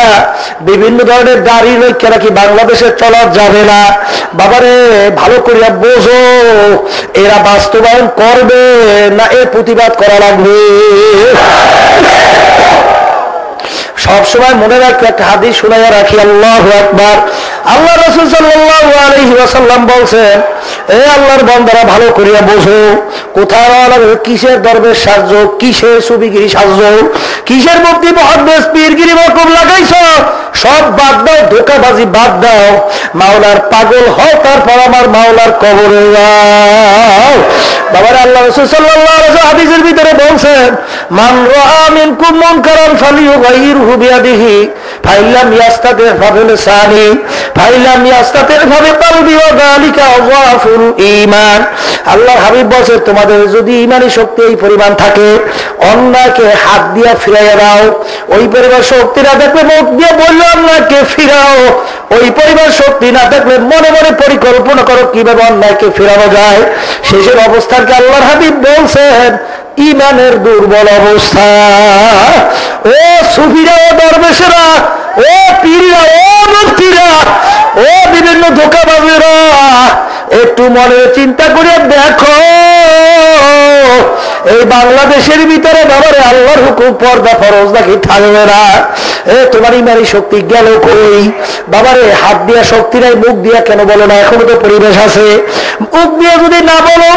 বিভিন্ন ধরনের গাড়ি লইকে নাকি বাংলাদেশে চলা যাবে না। বাবারে ভালো করিয়া বোঝো, এরা বাস্তবায়ন করবে না এর প্রতিবাদ করা লাগবে। সবসময় মনে রাখি, একটা হাদিস শুনাইয়া রাখি, আল্লাহু আকবার। আল্লাহ রাসূল সাল্লাল্লাহু আলাইহি ওয়াসাল্লাম বলছেন, এ আল্লাহর বান্দারা ভালো করিয়া বোঝো, কোথায় লাগবে, কিসের দরবেশ সাজছ, কিসের সুবিগিরি সাজছ, কিসের মুক্তি মুহাদ্দিস পীরগিরি মকুব লাগাইছ, সব বাদ দাও, ধোঁকাবাজি বাদ দাও, মাওলার পাগল হও, তারপর আমার মাওলার কবরে যাও। বাবার আল্লাহ রাসূল সাল্লাল্লাহু আলাইহি ওয়াসাল্লাম হাদিসের ভিতরে বলছেন, মান রাআ মিনকুম মুনকারান ফালিয়ুগাইয়িরহু বিয়াদিহি ফাইল্লাম ইয়াস্তাতি ফাবিলিসানি ফাইল্লাম ইয়াস্তাতি ফাবিকলবি ওয়া যালিকা আযওয়াফুল ঈমান। আল্লাহর হাবিব বলেন, তোমাদের যদি ঈমানি শক্তি এই পরিমাণ থাকে, অন্যকে হাত দিয়া ফিরাইয়া দাও, ওই পরিমাণ শক্তি না থাকলে মুখ দিয়ে বললো অন্যকে ফিরাও, ওই পরিমাণ শক্তি না থাকলে মনে মনে পরিকল্পনা করো কিভাবে অন্যকে ফিরানো যায়। শেষের অবস্থানকে আল্লাহর হাবিব বলছেন ঈমানের দুর্বল অবস্থা। ও সুফিরা, ও দরবেশেরা, ও পীররা, ও মুফতিরা, ও বিভিন্ন ধোঁকাবাজেরা, একটু মনে চিন্তা করে দেখো, এই বাংলাদেশের ভিতরে বাবারে আল্লাহর হুকুম পর্দা ফরজ নাকি থাকবে না। তোমার ইমানি শক্তি গেল কই? বাবারে হাত দিয়া শক্তি নাই, মুখ দিয়া কেন বলো না? এখনো তো পরিবেশ আছে, মুখ দিয়ে যদি না বলো,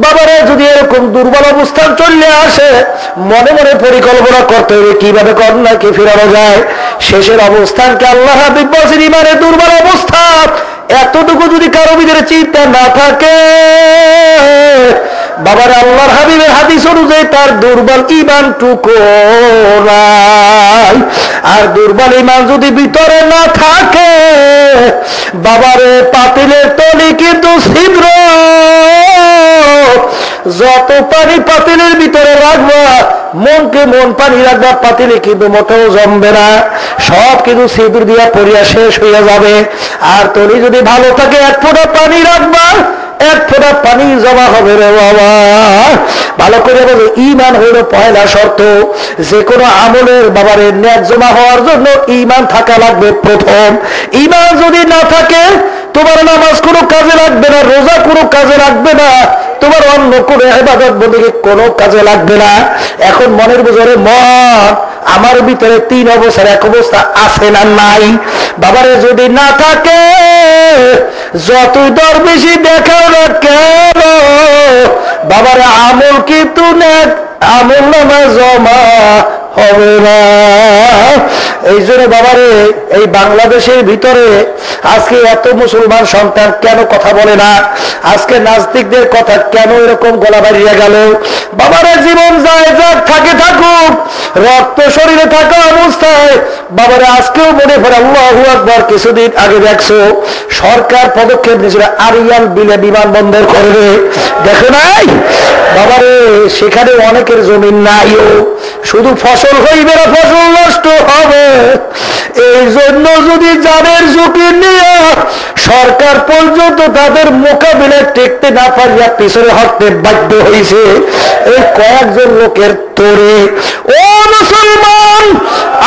বাবারে যদি এরকম দুর্বল অবস্থান চলে আসে, মনে মনে পরিকল্পনা করতে হবে কিভাবে কন্যাকে ফেরানো যায়। শেষের অবস্থানকে আল্লাহ হাবিব বলছেন ইমানের দুর্বল অবস্থা। এতটুকু যদি কারো ভিতরে চিন্তা না থাকে, বাবার আল্লাহর হাবিবের হাদিস অনুযায়ী তার দুর্বল ঈমান টুকু নাই। আর দুর্বল ঈমান যদি ভিতরে না থাকে, বাবারে পাতিলের তলে কিন্তু ছিদ্র, যত পানি পাতিলের ভিতরে রাখবা, মনকে মন পানি রাখবা, পাতিলে কিন্তু মোটেও জমবে না, সব কিন্তু ছিদ্র দিয়া পড়িয়া শেষ হইয়া যাবে। আর তলি যদি ভালো থাকে, এক ফোঁটা পানি রাখবা, এক ফোঁটা পানি জমা হবে রে বাবা। ভালো করে বলো, ঈমান হইল পয়লা শর্ত। যে কোনো আমলের বাবারে ন্যাক জমা হওয়ার জন্য ঈমান থাকা লাগবে প্রথম। ঈমান যদি না থাকে, তোমার নামাজ কোনো কাজে লাগবে না, রোজা কোনো কাজে লাগবে না, তোমার অন্য কোনো ইবাদত বন্দেগী কোনো কাজে লাগবে না। এখন মনের বুঝরে মন, আমার ভিতরে 3 অবস্থার এক অবস্থা আছে না নাই? বাবারে যদি না থাকে, যতই দরবেশি দেখাও না কেন, বাবারে আমল কিন্তু নেক, আমল নামা জমা হবে না। এই জন্য বাবারে এই বাংলাদেশের ভিতরে আজকে এত মুসলমান সন্তান কেন কথা বলে না? আজকে নাস্তিকদের কথা কেন এরকম গলা বাড়িয়ে গেল? বাবারে জীবন যায় যাক, থাকে থাকুক, রক্ত শরীরে থাকা অবস্থায় বাবারে আজকেও মনে পড়ে আল্লাহু আকবার। কিছুদিন আগে দেখছো সরকার পদক্ষেপ নিয়েছিল আরিয়াল বিলে বিমানবন্দর করবে, দেখো নাই? বাবারে সেখানে অনেকের জমিন নাইও, শুধু ফসল হইবে না, ফসল নষ্ট হবে। এই জন্য যদি জানের ঝুঁকি নিয়ে সরকার পর্যন্ত তাদের মোকাবিলায় টেকতে না পারিয়া পিছনে হটতে বাধ্য হয়েছে এই কয়েকজন লোকের তোরে। ও মুসলমান,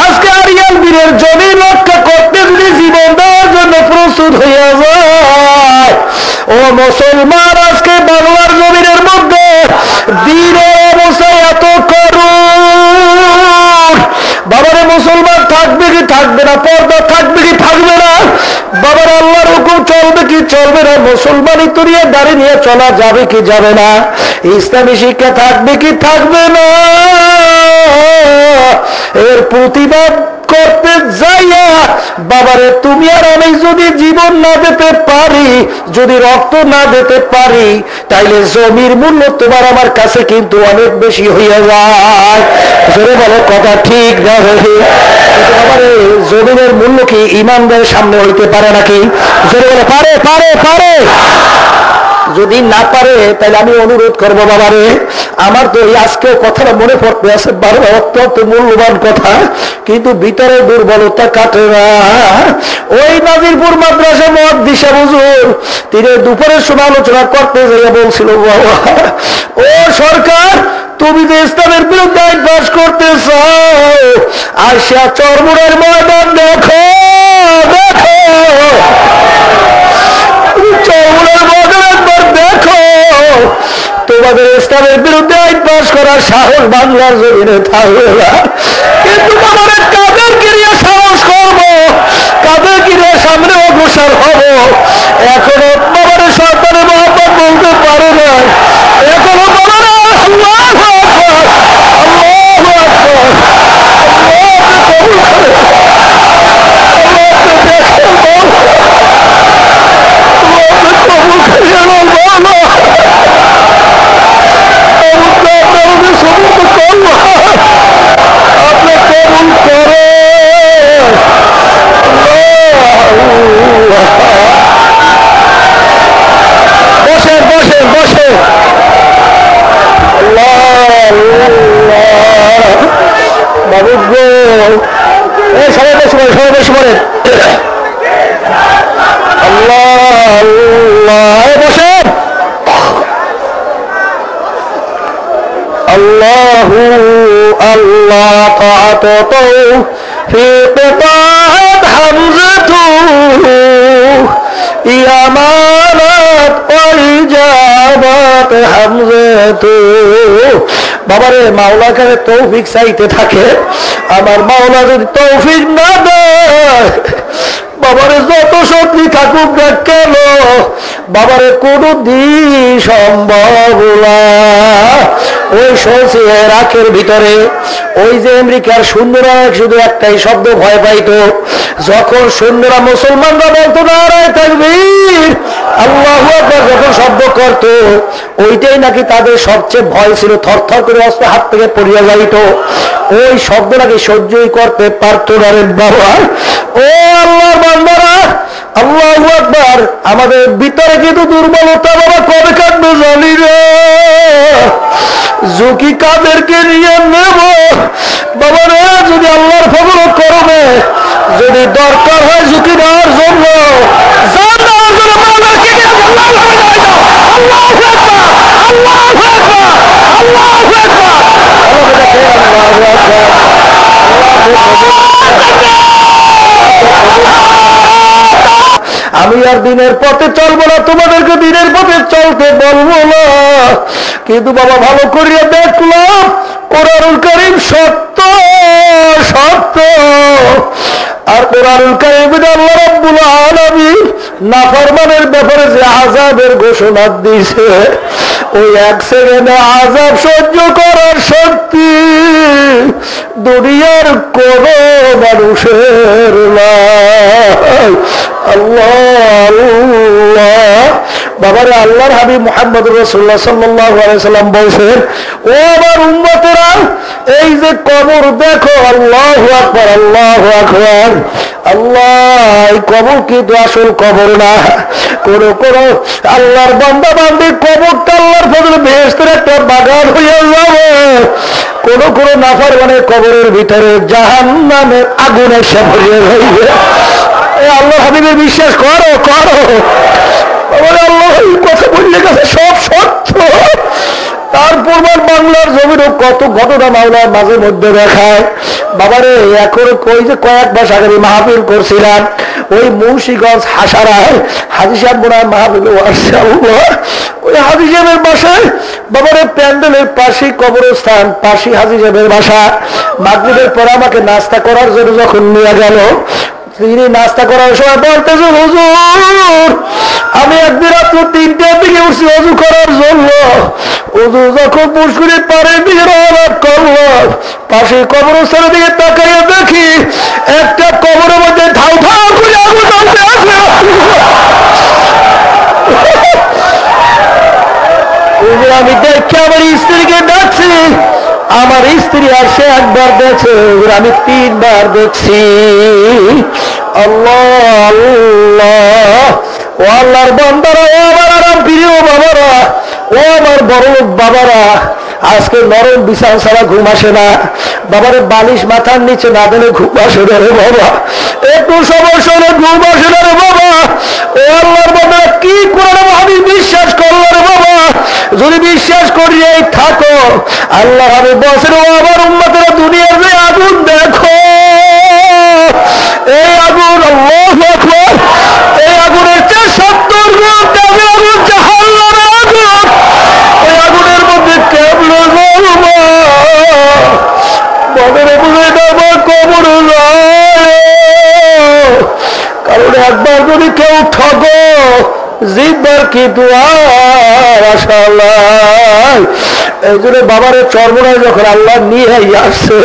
আজকে আরিয়াল বীরের জমি রক্ষা করতে যদি জীবন দেওয়ার জন্য প্রস্তুত হইয়া যায়, ও মুসলমান, আজকে বাংলার জমিনের মধ্যে বীরের অবস্থা এত করুণ। বাবারে মুসলমান থাকবে কি থাকবে না? পর্দা থাকবে কি থাকবে না? বাবার আল্লাহর হুকুম চলবে কি চলবে না? মুসলমানই তুরিয়ে দাঁড়িয়ে নিয়ে চলা যাবে কি যাবে না? ইসলামী শিক্ষা থাকবে কি থাকবে না? এর প্রতিবাদ করতে যাইয়া বাবারে তুমি আর আমি যদি জীবন না দিতে পারি, যদি রক্ত না দিতে পারি, তাইলে জমির মূল্য তোমার আমার কাছে কিন্তু অনেক বেশি হইয়া যায়। জোরে বলো কথা ঠিক না? বাবারে জমিনের মূল্য কি ইমানদের সামনে হইতে পারে নাকি? জোরে বলো পারে পারে পারে। যদি না পারে তাহলে আমি অনুরোধ করবো বাবারে, আমার তো এই আজকেও কথাটা মনে পড়তে আছে, অত্যন্ত মূল্যবান কথা, কিন্তু ভিতরে দুর্বলতা কাটে না। ওই নাজিরপুর মাদ্রাসা মুহাদ্দিস হুজুর তিনি দুপুরের সময় আলোচনা করতে যাইয়া বলছিল, বাবা ও সরকার, তুমি যে ইসলামের বিরুদ্ধে আইন পাস করতে চাও, আসিয়া চরমুরের ময়দান দেখো, দেখো চরমুরের ময়দান একবার দেখো, তোমাদের ইসলামের বিরুদ্ধে আইন পাস করার সাহস বাংলার জমিনে থাকবে না। কিন্তু আমাদের কাদের গিরিয়ে সাহস করবো, কাদের গিরিয়ে সামনে অগ্রসর হব, এখনো বাবার সরকারের মহব্বত বলতে পারে না, এখনো বাবার আল্লাহু আকবার, আল্লাহু আকবার, বাবারে মাওলা কাছে তৌফিক চাইতে থাকে, আমার মাওলা যদি তৌফিক না দেয়, বাবারে যত শক্তি থাকুক না কেন, বাবারে কোনো দিন সম্ভব না। ওই সহজে রাখের ভিতরে ওই যে আমেরিকার সৈন্যরা শুধু একটাই শব্দ ভয় পাইতো, যখন সৈন্যরা মুসলমানরা বলতো নারায়ে তাকবীর আল্লাহু আকবার যখন শব্দ করত, ওইটাই নাকি তাদের সবচেয়ে ভয় ছিল, থরথর করে অস্ত্র হাত থেকে পড়িয়া যাইত, ওই শব্দ নাকি সহ্যই করতে পারতো না রে বাবা। ও আল্লাহর বান্দারা, আল্লাহু আকবার, আমাদের ভিতরে কিন্তু দুর্বলতা বাবা কবে কাটবে জানি রে। ঝুঁকি কাদেরকে নিয়ে নেব বাবা রে? যদি আল্লাহর ফজল করবে, যদি দরকার হয় ঝুঁকি নেওয়ার জন্য, আমি আর দিনের পথে চলবো না, তোমাদেরকে দিনের পথে চলতে বলবো না, কিন্তু বাবা ভালো করিয়া দেখলাম কোরআনুল কারীম সত্য সত্য, আর কোরআনুল কারীমে আল্লাহ রাব্বুল আলামিন নাফরমানের ব্যাপারে যে আযাবের ঘোষণা দিয়েছে, ওই এক সেকেন্ডে আযাব সহ্য করার শক্তি দুনিয়ার কোন মানুষের নাই। আল্লাহ আল্লাহ বাবারে, আল্লাহর হাবিব মুহাম্মদ রাসূলুল্লাহ সাল্লাল্লাহু আলাইহি সাল্লাম বলেছেন, ও আমার উম্মতেরা, এই যে কবর দেখো, আল্লাহু আকবার আল্লাহু আকবার, আল্লাহ এই কবর কিন্তু আসল কবর না। কোন কোন আল্লাহর বান্দা বান্দি কবরটা আল্লাহর ফজলে বেহেশতের একটা বাগান হইয়া যাবে, কোন কোন নাফরমানের কবরের ভিতরে জাহান্নামের আগুন এসে ভরিয়ে যাইবে। আল্লাহ হাবিবের বিশ্বাস করো করো, আল্লাহ এই কথা বললে গেছে সব সত্য। তারপর বাংলার জমিরও কত ঘটনা মাওলার মাঝে মধ্যে দেখায় বাবারে। এখন ওই যে কয়েক মাস আগে মাহফিল করছিলাম ওই মুন্সিগঞ্জ হাসারায়, হাজী সাহেব বোনার মাহফিলে আসছে, ওই হাজী সাহেবের বাসায় বাবারে প্যান্ডেলের পাশে কবরস্থান, পাশে হাজী সাহেবের বাসা। মাগরিবের পর আমাকে নাস্তা করার জন্য যখন নিয়ে গেল, তিনি নাস্তা করার সময় বলতেছে, হুজুর আমি একদিন রাত্র 3টার দিকে উঠছি অজু করার জন্য। অজু যখন পুষ্করির পাড়ের দিকে রওনা করলাম, পাশে কবরস্থানের দিকে তাকাইয়া দেখি একটা কবরের মধ্যে ধাউ ধাউ করে আগুন জ্বলতে আছে। আমি দেখে আমার স্ত্রীকে ডাকছি, আমার স্ত্রী আসে একবার দেখছে, আমি 3বার দেখছি। আল্লাহ আল্লাহ, ও আল্লাহর বান্দারা, ও আমার আরাম প্রিয় বাবারা, ও আমার বড় লোক বাবারা, আজকে নরম বিছানা ছাড়া ঘুম আসে না। বাবারে বালিশ মাথার নিচে না দিলে ঘুম আসে না রে বাবা, একটু সমস্যা হলে ঘুম আসে না রে বাবা। ও আল্লাহর বান্দারা, কি করে আমি বিশ্বাস করলো রে বাবা, যদি বিশ্বাস করিয়ে থাকো, আল্লাহ আমি বলছেন, ও আমার উম্মতেরা, দুনিয়ার যে আগুন দেখো, এই আগুন, আল্লাহু আকবার, এই আগুনের চেয়ে 70 গুণ দামি আগুন জাহান্নামের আগুন। এই আগুনের মধ্যে কেমনে জ্বলবো, মনের বুঝে দেবো কবর যায়। কারণ একবার যদি কেউ ঠগো, জিতবার কি দুয়ার আশা নাই। এই জন্য বাবারে চর্মনায় যখন আল্লাহ নিয়ে আসছে,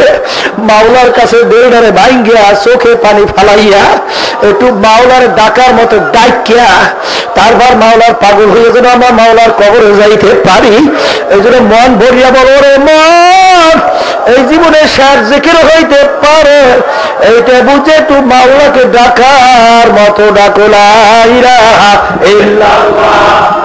মাওলার কাছে দেড়ারে ভাঙ্গিয়া চোখে পানি ফালাইয়া একটু মাওলার ডাকার মতো ডাকিয়া তারপর মাওলার পাগল হয়ে যেন আমরা মাওলার কবরে যাইতে পারি। এই জন্য মন ভরিয়া বলো, রে মন, এই জীবনে শেষ জিকির হইতে পারে, এইটা বুঝে একটু মাওলাকে ডাকার মতো ডাকো, লা ইলাহা ইল্লাল্লাহ।